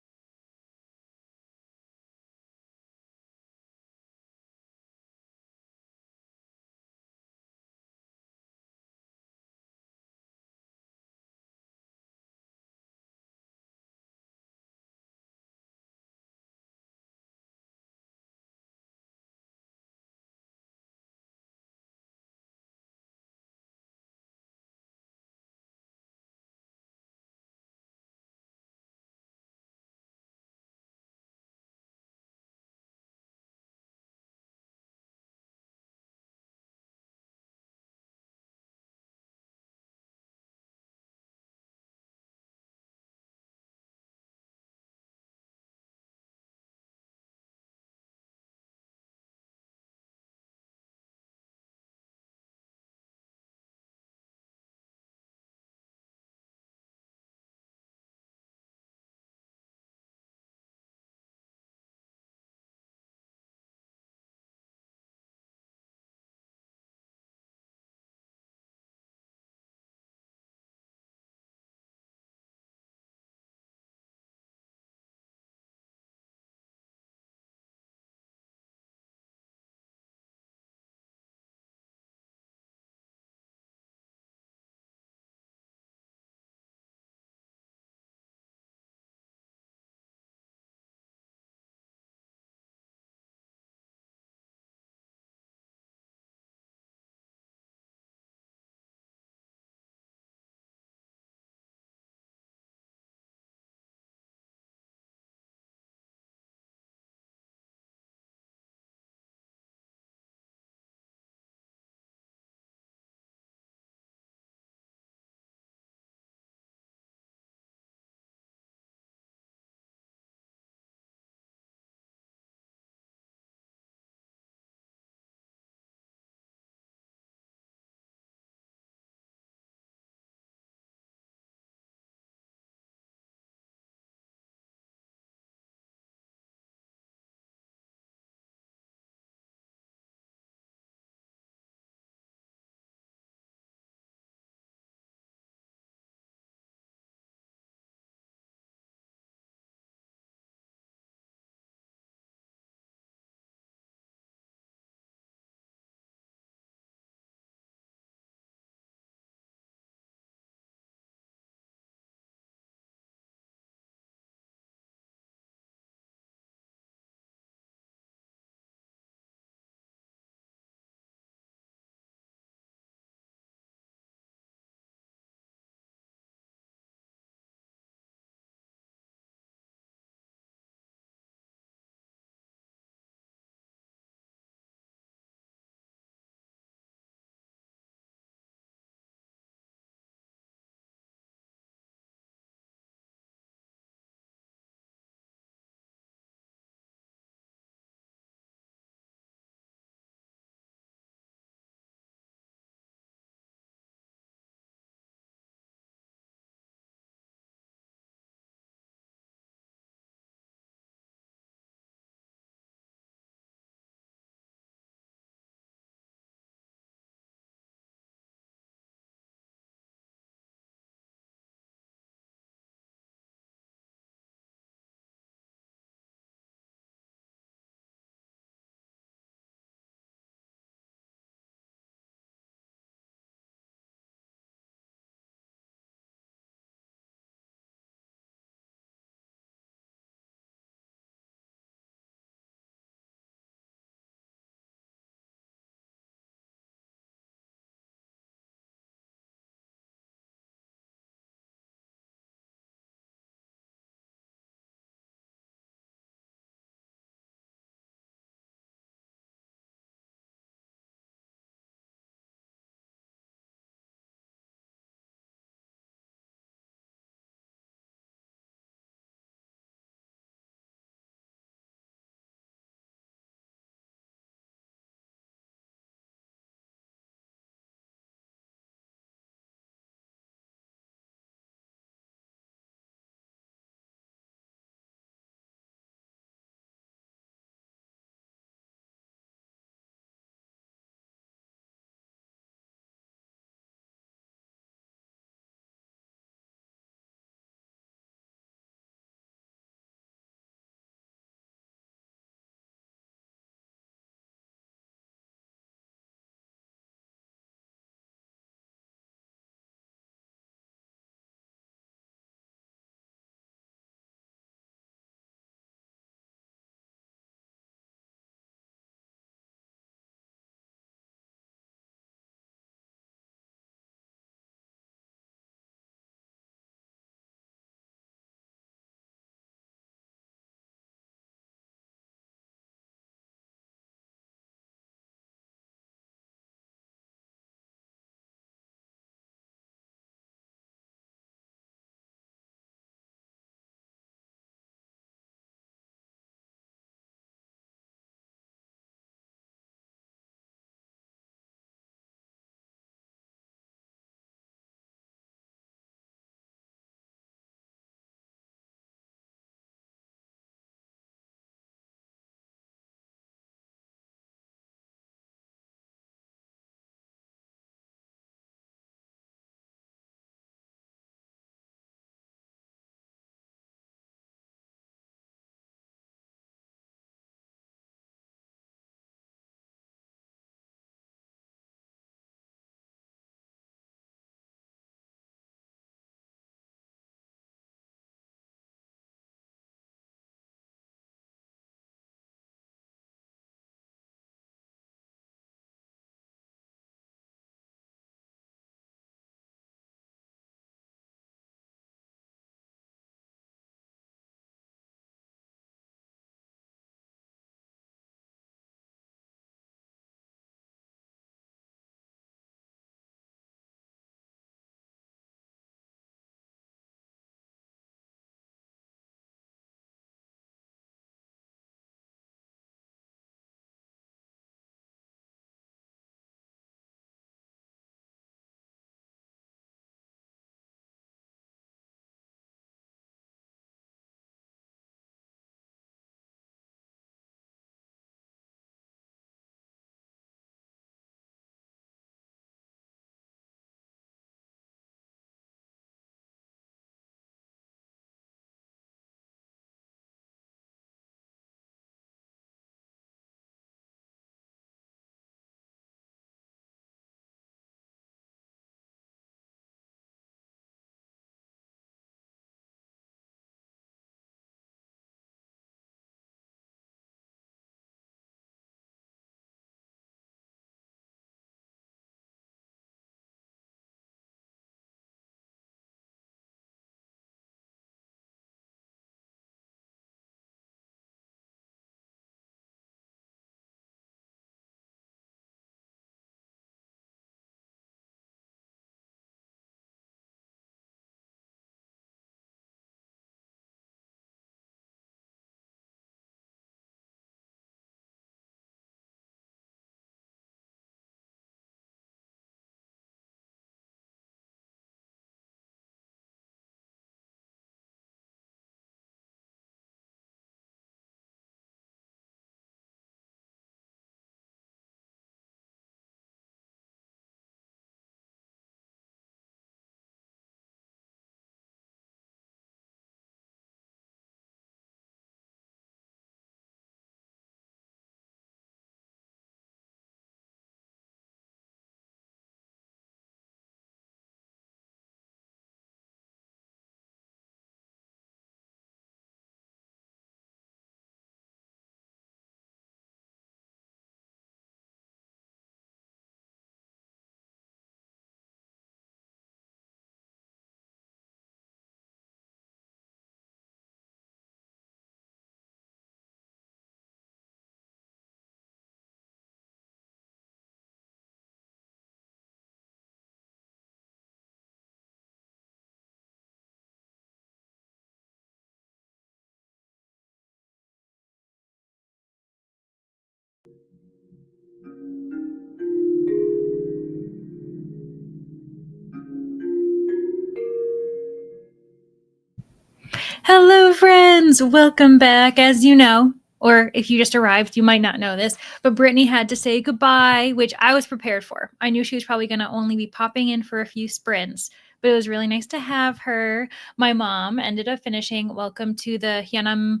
Hello, friends. Welcome back. As you know, or if you just arrived, you might not know this, but Brittany had to say goodbye, which I was prepared for. I knew she was probably going to only be popping in for a few sprints, but it was really nice to have her. My mom ended up finishing Welcome to the Hyunam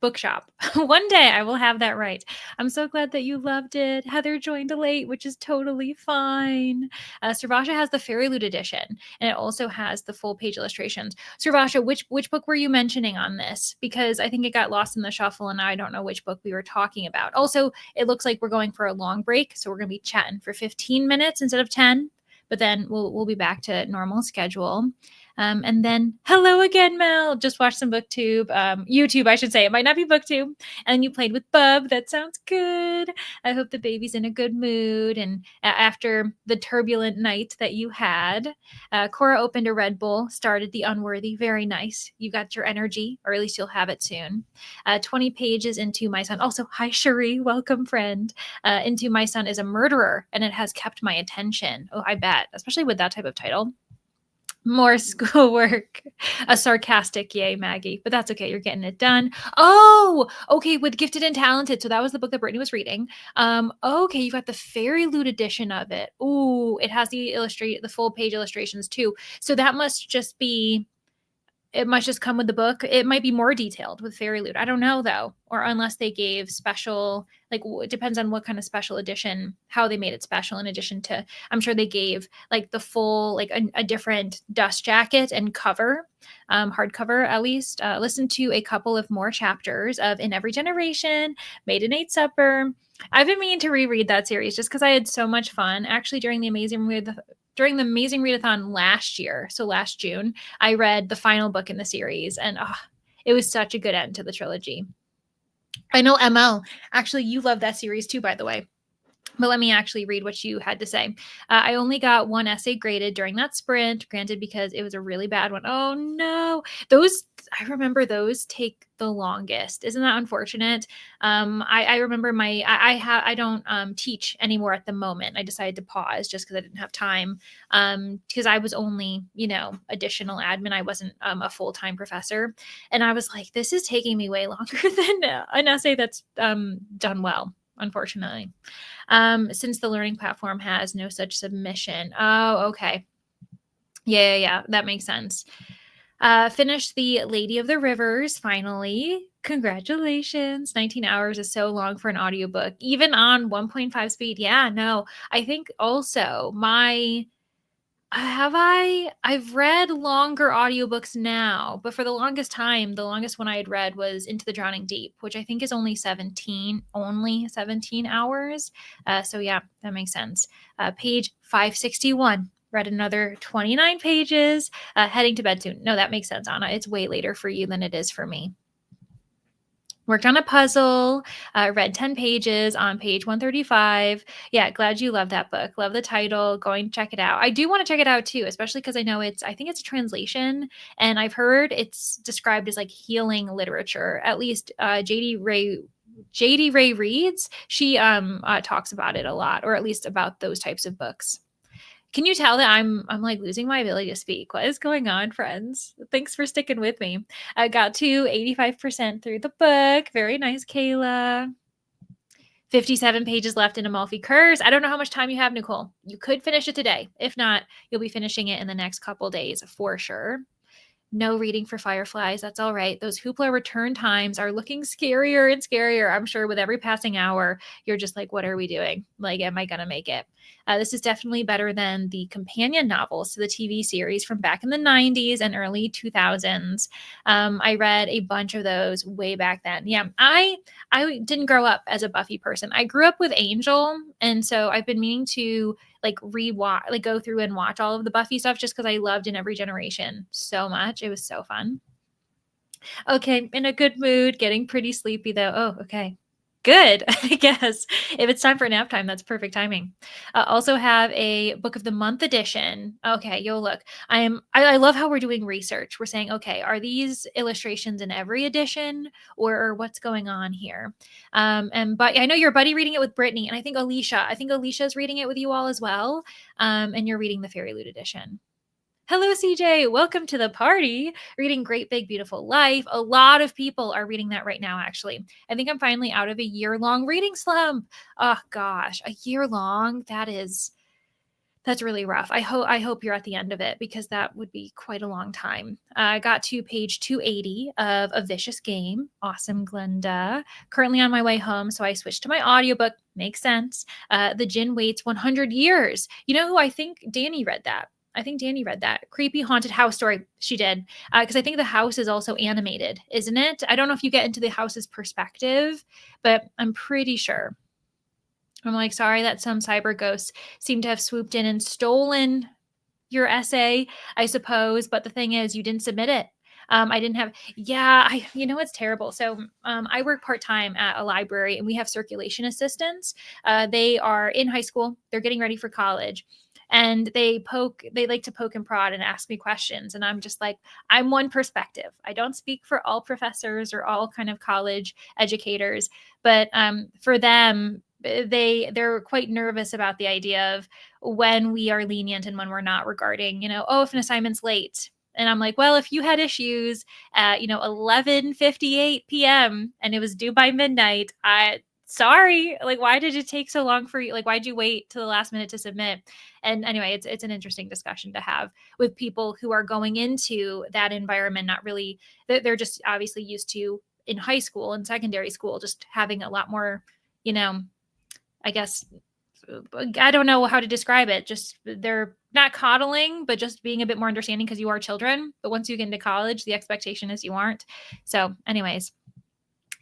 Bookshop. One day I will have that right. I'm so glad that you loved it. Heather joined late, which is totally fine. Servasha has the Fairy Loot edition, and it also has the full page illustrations. Servasha, which book were you mentioning on this? Because I think it got lost in the shuffle, and I don't know which book we were talking about. Also, it looks like we're going for a long break, so we're going to be chatting for 15 minutes instead of 10. But then we'll be back to normal schedule. And then, hello again, Mel. Just watched some booktube, YouTube, I should say. It might not be booktube. And you played with Bub. That sounds good. I hope the baby's in a good mood. And after the turbulent night that you had, Cora opened a Red Bull, started The Unworthy. Very nice. You got your energy, or at least you'll have it soon. 20 pages into My Son. Also, hi, Cherie. Welcome, friend. Into My Son is a Murderer, and it has kept my attention. Oh, I bet, especially with that type of title. More schoolwork. A sarcastic yay, Maggie. But that's okay. You're getting it done. Oh, okay. With Gifted and Talented. So that was the book that Brittany was reading. Okay, you got the Fairy Loot edition of it. Ooh, it has the full page illustrations too. So that must just be it might just come with the book. It might be more detailed with Fairy Loot. I don't know though, or unless they gave special, like it depends on what kind of special edition, how they made it special. In addition to, I'm sure they gave like the full, like a different dust jacket and cover, hardcover at least. Listen to a couple of more chapters of In Every Generation, Made in Eight Supper. I've been meaning to reread that series just because I had so much fun actually during the Amazing Readathon last year. So last June, I read the final book in the series, and it was such a good end to the trilogy. I know ML, actually, you love that series too, by the way. But let me actually read what you had to say. I only got one essay graded during that sprint, granted, because it was a really bad one. Oh no, I remember those take the longest. Isn't that unfortunate? I remember I don't teach anymore at the moment. I decided to pause just because I didn't have time. Because I was only additional admin. I wasn't a full time professor, and I was like, this is taking me way longer than an essay that's done well. Unfortunately. Since the learning platform has no such submission. Oh, okay. Yeah, that makes sense. Finished the Lady of the Rivers finally. Congratulations. 19 hours is so long for an audiobook, even on 1.5 speed. Yeah, no. I think also I've read longer audiobooks now, but for the longest time, the longest one I had read was Into the Drowning Deep, which I think is only 17 hours. So yeah, that makes sense. Page 561. Read another 29 pages. Heading to bed soon. No, that makes sense, Anna. It's way later for you than it is for me. Worked on a puzzle, read 10 pages on page 135. Yeah, glad you love that book. Love the title. Going to check it out. I do want to check it out too, especially because I know I think it's a translation, and I've heard it's described as like healing literature. At least JD Ray reads. She talks about it a lot, or at least about those types of books. Can you tell that I'm like losing my ability to speak? What is going on, friends? Thanks for sticking with me. I got to 85% through the book. Very nice, Kayla. 57 pages left in Amalfi Curse. I don't know how much time you have, Nicole. You could finish it today. If not, you'll be finishing it in the next couple days for sure. No reading for Fireflies. That's all right. Those Hoopla return times are looking scarier and scarier. I'm sure with every passing hour, you're just like, what are we doing? Like, am I going to make it? This is definitely better than the companion novels to the TV series from back in the 90s and early 2000s. I read a bunch of those way back then. Yeah, I didn't grow up as a Buffy person. I grew up with Angel, and so I've been meaning to like rewatch, like go through and watch all of the Buffy stuff just because I loved In Every Generation so much. It was so fun. Okay, in a good mood, getting pretty sleepy though. Oh, okay. Good, I guess. If it's time for nap time, that's perfect timing. Also have a book of the month edition. Okay, you'll look. I love how we're doing research. We're saying, okay, are these illustrations in every edition, or what's going on here? But I know your buddy reading it with Brittany, and I think Alicia's reading it with you all as well. And you're reading the Fairy Loot edition. Hello, CJ. Welcome to the party. Reading Great Big Beautiful Life. A lot of people are reading that right now, actually. I think I'm finally out of a year-long reading slump. Oh, gosh, a year long? That's really rough. I hope you're at the end of it because that would be quite a long time. I got to page 280 of A Vicious Game. Awesome, Glenda. Currently on my way home, so I switched to my audiobook. Makes sense. The Djinn Waits 100 Years. You know who I think Danny read that? I think Danny read that. Creepy haunted house story. She did. Because I think the house is also animated, isn't it? I don't know if you get into the house's perspective, but I'm pretty sure. I'm like, sorry that some cyber ghosts seem to have swooped in and stolen your essay, I suppose. But the thing is, you didn't submit it. I didn't have, you know, it's terrible. So I work part time at a library and we have circulation assistants. They are in high school, they're getting ready for college. And they like to poke and prod and ask me questions. And I'm just like, I'm one perspective. I don't speak for all professors or all kind of college educators, but for them, they're quite nervous about the idea of when we are lenient and when we're not regarding, if an assignment's late. And I'm like, well, if you had issues at, 11:58 p.m. and it was due by midnight, sorry, like, why did it take so long for you? Like, why'd you wait to the last minute to submit? And anyway, it's an interesting discussion to have with people who are going into that environment, not really, they're just obviously used to in high school and secondary school, just having a lot more, I guess, I don't know how to describe it. Just they're not coddling, but just being a bit more understanding because you are children. But once you get into college, the expectation is you aren't. So, anyways,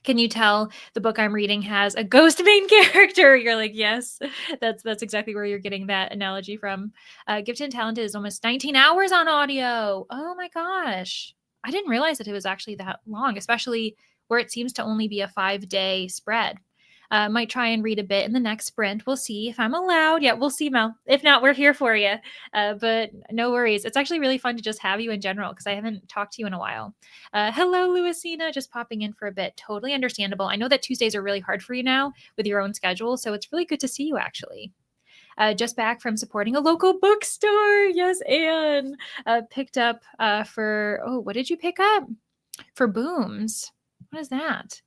can you tell the book I'm reading has a ghost main character? You're like, yes, that's exactly where you're getting that analogy from. Gifted and Talented is almost 19 hours on audio. Oh my gosh. I didn't realize that it was actually that long, especially where it seems to only be a 5-day spread. Might try and read a bit in the next sprint. We'll see if I'm allowed. Yeah, we'll see, Mel. If not, we're here for you. But no worries. It's actually really fun to just have you in general because I haven't talked to you in a while. Hello, Louisina, just popping in for a bit. Totally understandable. I know that Tuesdays are really hard for you now with your own schedule, so it's really good to see you actually. Just back from supporting a local bookstore. Yes, Anne. Picked up what did you pick up? For Booms. What is that?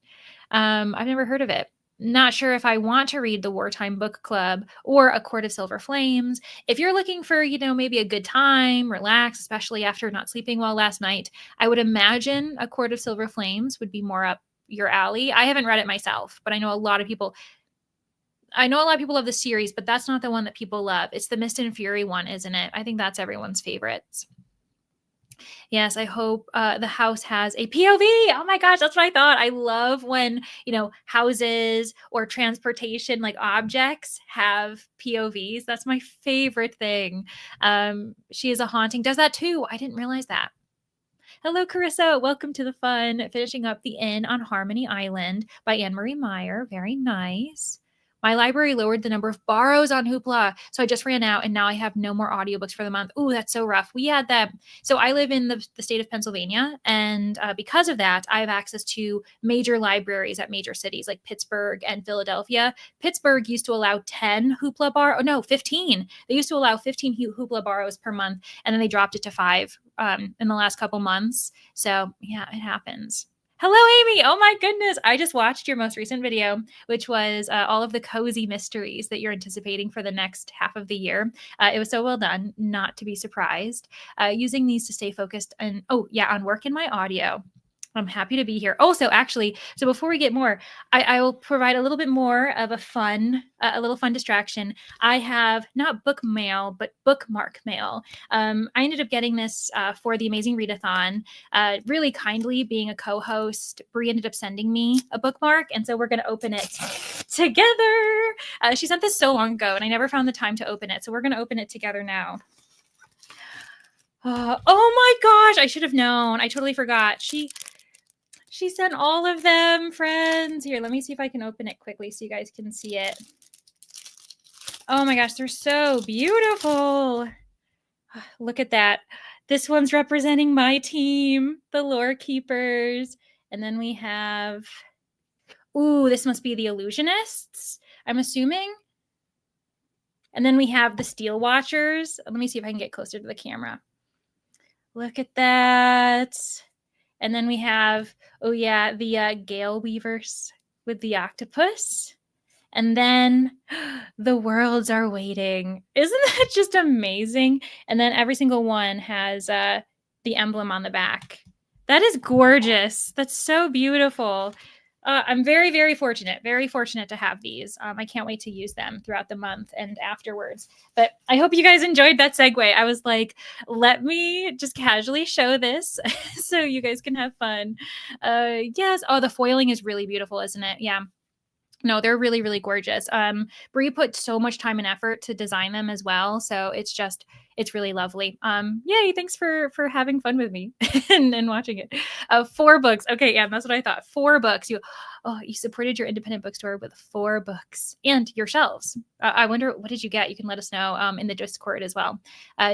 I've never heard of it. Not sure if I want to read the Wartime Book Club or A Court of Silver Flames. If you're looking for, maybe a good time, relax, especially after not sleeping well last night, I would imagine A Court of Silver Flames would be more up your alley. I haven't read it myself, but I know a lot of people love the series, but that's not the one that people love. It's the Mist and Fury one, isn't it? I think that's everyone's favorites. Yes, I hope the house has a POV. Oh my gosh, that's what I thought. I love when, houses or transportation like objects have POVs. That's my favorite thing. She is a Haunting does that too. I didn't realize that. Hello, Carissa. Welcome to the fun. Finishing up The Inn on Harmony Island by Anne Marie Meyer. Very nice. My library lowered the number of borrows on Hoopla, so I just ran out, and now I have no more audiobooks for the month. Ooh, that's so rough. We had that. So I live in the state of Pennsylvania, and because of that, I have access to major libraries at major cities like Pittsburgh and Philadelphia. Pittsburgh used to allow 10 Hoopla 15. They used to allow 15 Hoopla borrows per month, and then they dropped it to 5 in the last couple months. So yeah, it happens. Hello, Amy. Oh my goodness. I just watched your most recent video, which was all of the cozy mysteries that you're anticipating for the next half of the year. It was so well done, not to be surprised. Using these to stay focused on work in my audio. I'm happy to be here. Also, actually, so before we get more, I will provide a little bit more of a little fun distraction. I have not book mail, but bookmark mail. I ended up getting this for the Amazing Readathon. Really kindly, being a co-host, Brie ended up sending me a bookmark, and so we're going to open it together. She sent this so long ago, and I never found the time to open it, so we're going to open it together now. Oh my gosh, I should have known. I totally forgot. She sent all of them, friends. Here, let me see if I can open it quickly so you guys can see it. Oh my gosh, they're so beautiful. Look at that. This one's representing my team, the Lore Keepers. And then we have, this must be the Illusionists, I'm assuming. And then we have the Steel Watchers. Let me see if I can get closer to the camera. Look at that. And then we have, oh yeah, the Gale Weavers with the octopus. And then the worlds are waiting. Isn't that just amazing? And then every single one has the emblem on the back. That is gorgeous. That's so beautiful. I'm very fortunate to have these. I can't wait to use them throughout the month and afterwards. But I hope you guys enjoyed that segue. I was like, let me just casually show this so you guys can have fun. Yes. Oh, the foiling is really beautiful, isn't it? Yeah. No, they're really gorgeous. Brie put so much time and effort to design them as well, so it's really lovely. Yay! Thanks for having fun with me and watching it. 4 books. Okay, yeah, that's what I thought. 4 books. You supported your independent bookstore with 4 books and your shelves. I wonder, what did you get? You can let us know in the Discord as well.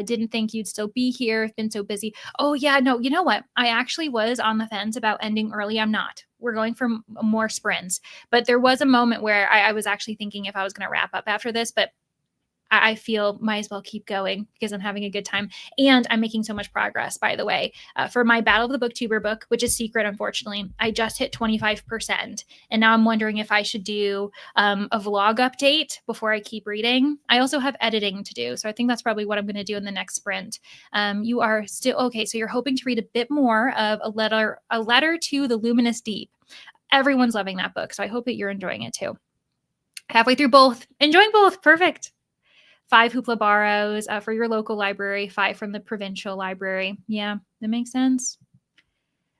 Didn't think you'd still be here. Been so busy. Oh yeah, no. You know what? I actually was on the fence about ending early. I'm not. We're going for more sprints. But there was a moment where I was actually thinking if I was going to wrap up after this, but I feel might as well keep going because I'm having a good time. And I'm making so much progress, by the way. For my Battle of the Booktuber book, which is secret, unfortunately, I just hit 25%. And now I'm wondering if I should do a vlog update before I keep reading. I also have editing to do. So I think that's probably what I'm going to do in the next sprint. You are still, okay, so you're hoping to read a bit more of a letter to the Luminous Deep. Everyone's loving that book. So I hope that you're enjoying it too. Halfway through both. Enjoying both. Perfect. 5 Hoopla Barrows for your local library, 5 from the provincial library. Yeah, that makes sense.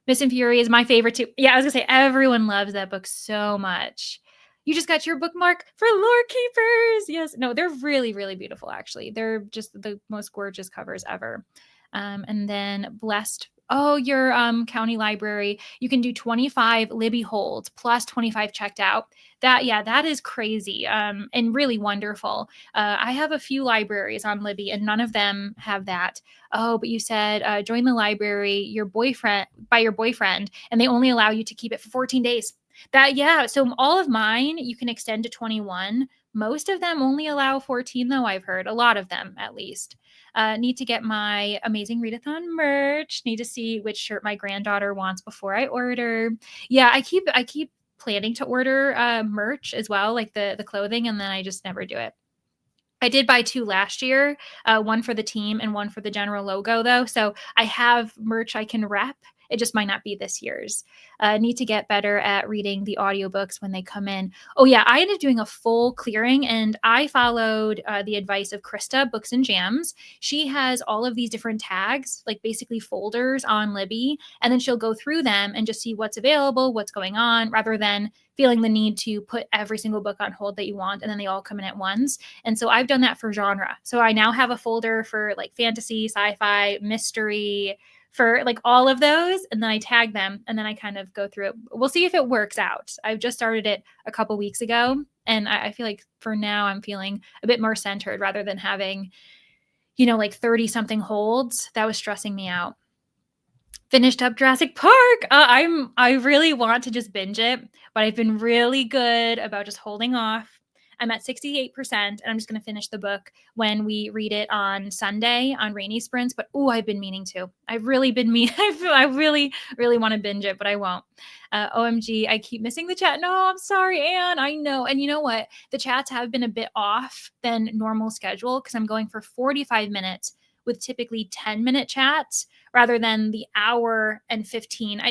Miss and Fury is my favorite too. Yeah, I was gonna say everyone loves that book so much. You just got your bookmark for Lore Keepers. Yes, no, they're really beautiful. Actually, they're just the most gorgeous covers ever. And then Blessed. Oh, your county library. You can do 25 Libby holds plus 25 checked out. That is crazy and really wonderful. I have a few libraries on Libby, and none of them have that. Oh, but you said join the library, your boyfriend, and they only allow you to keep it for 14 days. So all of mine you can extend to 21. Most of them only allow 14, though. I've heard a lot of them, at least. Need to get my amazing Readathon merch. Need to see which shirt my granddaughter wants before I order. Yeah, I keep planning to order merch as well, like the clothing, and then I just never do it. I did buy 2 last year, one for the team and one for the general logo, though. So I have merch I can rep. It just might not be this year's. Need to get better at reading the audiobooks when they come in. Oh, yeah. I ended up doing a full clearing, and I followed the advice of Krista, Books and Jams. She has all of these different tags, like basically folders on Libby, and then she'll go through them and just see what's available, what's going on, rather than feeling the need to put every single book on hold that you want, and then they all come in at once. And so I've done that for genre. So I now have a folder for like fantasy, sci-fi, mystery, for like all of those, and then I tag them, and then I kind of go through it. We'll see if it works out. I've just started it a couple weeks ago, and I feel like for now I'm feeling a bit more centered rather than having, like 30 something holds. That was stressing me out. Finished up Jurassic Park. I really want to just binge it, but I've been really good about just holding off. I'm at 68%, and I'm just going to finish the book when we read it on Sunday on Rainy Sprints. But I've been meaning to. I've really been I really want to binge it, but I won't. OMG, I keep missing the chat. No, I'm sorry, Anne. I know. And you know what? The chats have been a bit off than normal schedule because I'm going for 45 minutes with typically 10-minute chats rather than the hour and 15.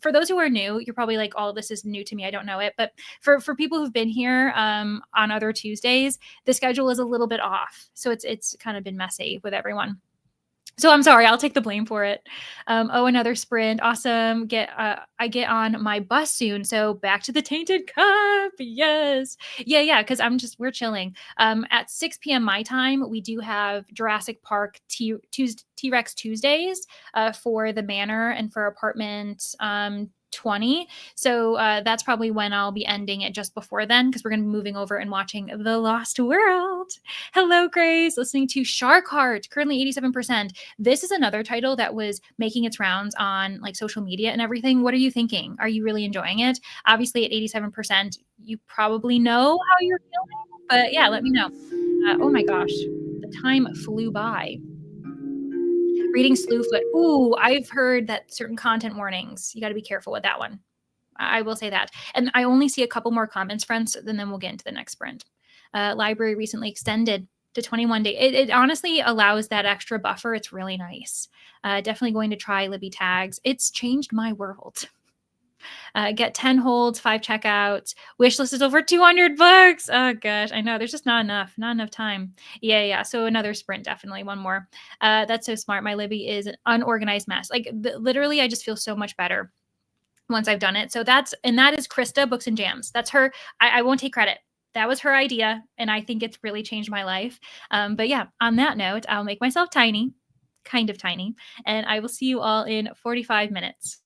For those who are new, you're probably like, all of this is new to me. I don't know it. But for people who've been here on other Tuesdays, the schedule is a little bit off. So it's kind of been messy with everyone. So I'm sorry, I'll take the blame for it. Another sprint. Awesome. I get on my bus soon. So back to the Tainted Cup. Yes. Yeah. Because we're chilling. At 6 p.m. my time, we do have Jurassic Park T-Rex Tuesdays for the Manor and for apartment 20. So that's probably when I'll be ending it, just before then, because we're going to be moving over and watching The Lost World. Hello, Grace. Listening to Shark Heart, currently 87%. This is another title that was making its rounds on like social media and everything. What are you thinking? Are you really enjoying it? Obviously, at 87%, you probably know how you're feeling, but yeah, let me know. Oh my gosh, the time flew by. Reading Slewfoot. Ooh, I've heard that certain content warnings. You got to be careful with that one. I will say that. And I only see a couple more comments, friends, and then we'll get into the next sprint. Library recently extended to 21 days. It honestly allows that extra buffer. It's really nice. Definitely going to try Libby Tags. It's changed my world. Get 10 holds, 5 checkouts. Wishlist is over 200 bucks. Oh gosh, I know. There's just not enough time. Yeah. So another sprint, definitely one more. That's so smart. My Libby is an unorganized mess. Like literally, I just feel so much better once I've done it. So that is Krista Books and Jams. That's her. I won't take credit. That was her idea, and I think it's really changed my life. But yeah, on that note, I'll make myself tiny, kind of tiny, and I will see you all in 45 minutes.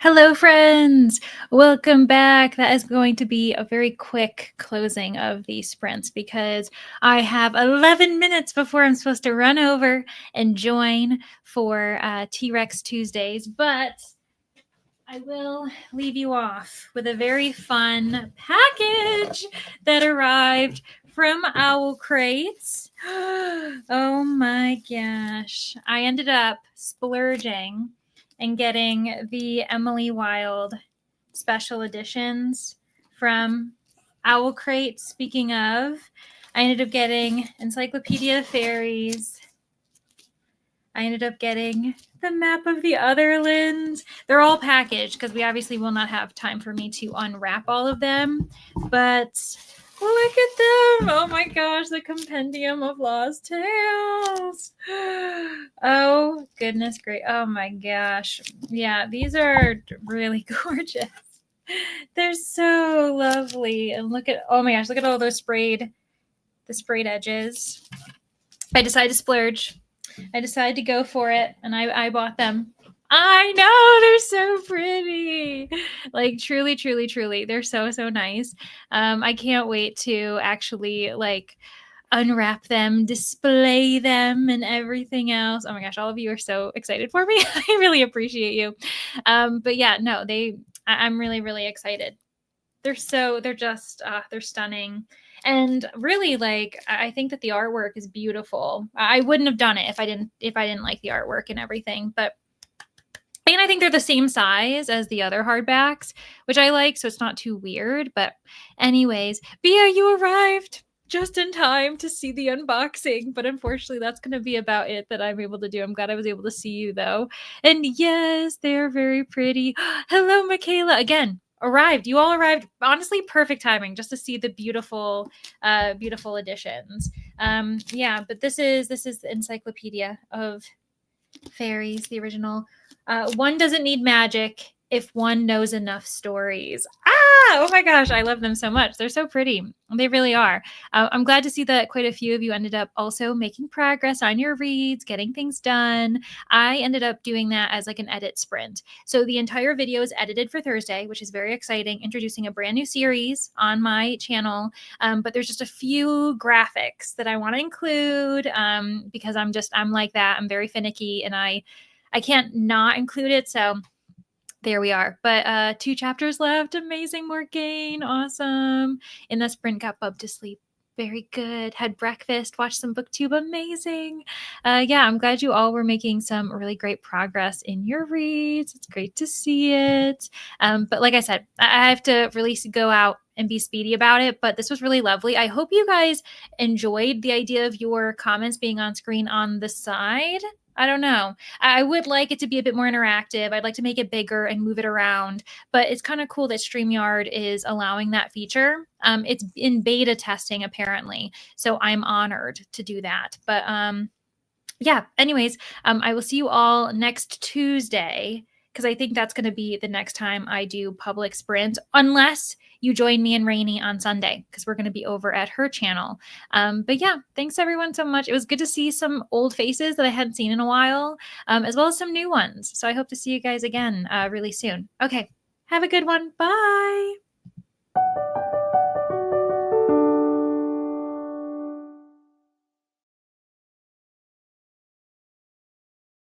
Hello, friends. Welcome back. That is going to be a very quick closing of these sprints because I have 11 minutes before I'm supposed to run over and join for T-Rex Tuesdays. But I will leave you off with a very fun package that arrived from Owl Crates. Oh my gosh. I ended up splurging and getting the Emily Wilde special editions from Owl Crate. Speaking of, I ended up getting Encyclopedia of Fairies. I ended up getting the map of the Otherlands. They're all packaged because we obviously will not have time for me to unwrap all of them. But look at them. Oh my gosh, the Compendium of Lost Tales. Oh, goodness great. Oh my gosh. Yeah, these are really gorgeous. They're so lovely. And look at, oh my gosh, look at all those sprayed edges. I decided to splurge. I decided to go for it, and I bought them. I know, they're so pretty. Like truly, truly, truly, they're so nice. I can't wait to actually like unwrap them, display them, and everything else. Oh my gosh, all of you are so excited for me. I really appreciate you. But yeah, no, I'm really, really excited. They're stunning. And really, like, I think that the artwork is beautiful. I wouldn't have done it if I didn't like the artwork and everything. But and I think they're the same size as the other hardbacks, which I like, so it's not too weird. But anyways, Bia, you arrived just in time to see the unboxing, but unfortunately that's going to be about it that I'm able to do. I'm glad I was able to see you though. And yes, they're very pretty. Hello, Michaela. Again, arrived. You all arrived. Honestly, perfect timing just to see the beautiful beautiful editions. Yeah, but this is the Encyclopedia of Fairies, the original. One doesn't need magic if one knows enough stories. Oh my gosh, I love them so much. They're so pretty. They really are. I'm glad to see that quite a few of you ended up also making progress on your reads, getting things done. I ended up doing that as like an edit sprint. So the entire video is edited for Thursday, which is very exciting, introducing a brand new series on my channel. But there's just a few graphics that I want to include because I'm like that. I'm very finicky and I can't not include it. So there we are. But 2 chapters left. Amazing, Morgane. Awesome. In the sprint, got Bub to sleep. Very good. Had breakfast, watched some booktube. Amazing. Yeah, I'm glad you all were making some really great progress in your reads. It's great to see it. But like I said, I have to really go out and be speedy about it. But this was really lovely. I hope you guys enjoyed the idea of your comments being on screen on the side. I don't know. I would like it to be a bit more interactive. I'd like to make it bigger and move it around, but it's kind of cool that StreamYard is allowing that feature. It's in beta testing apparently, so I'm honored to do that. But yeah, anyways, I will see you all next Tuesday because I think that's going to be the next time I do public sprint, unless you join me and Rainy on Sunday because we're going to be over at her channel. But yeah, thanks everyone so much. It was good to see some old faces that I hadn't seen in a while, as well as some new ones. So I hope to see you guys again really soon. Okay, have a good one. Bye.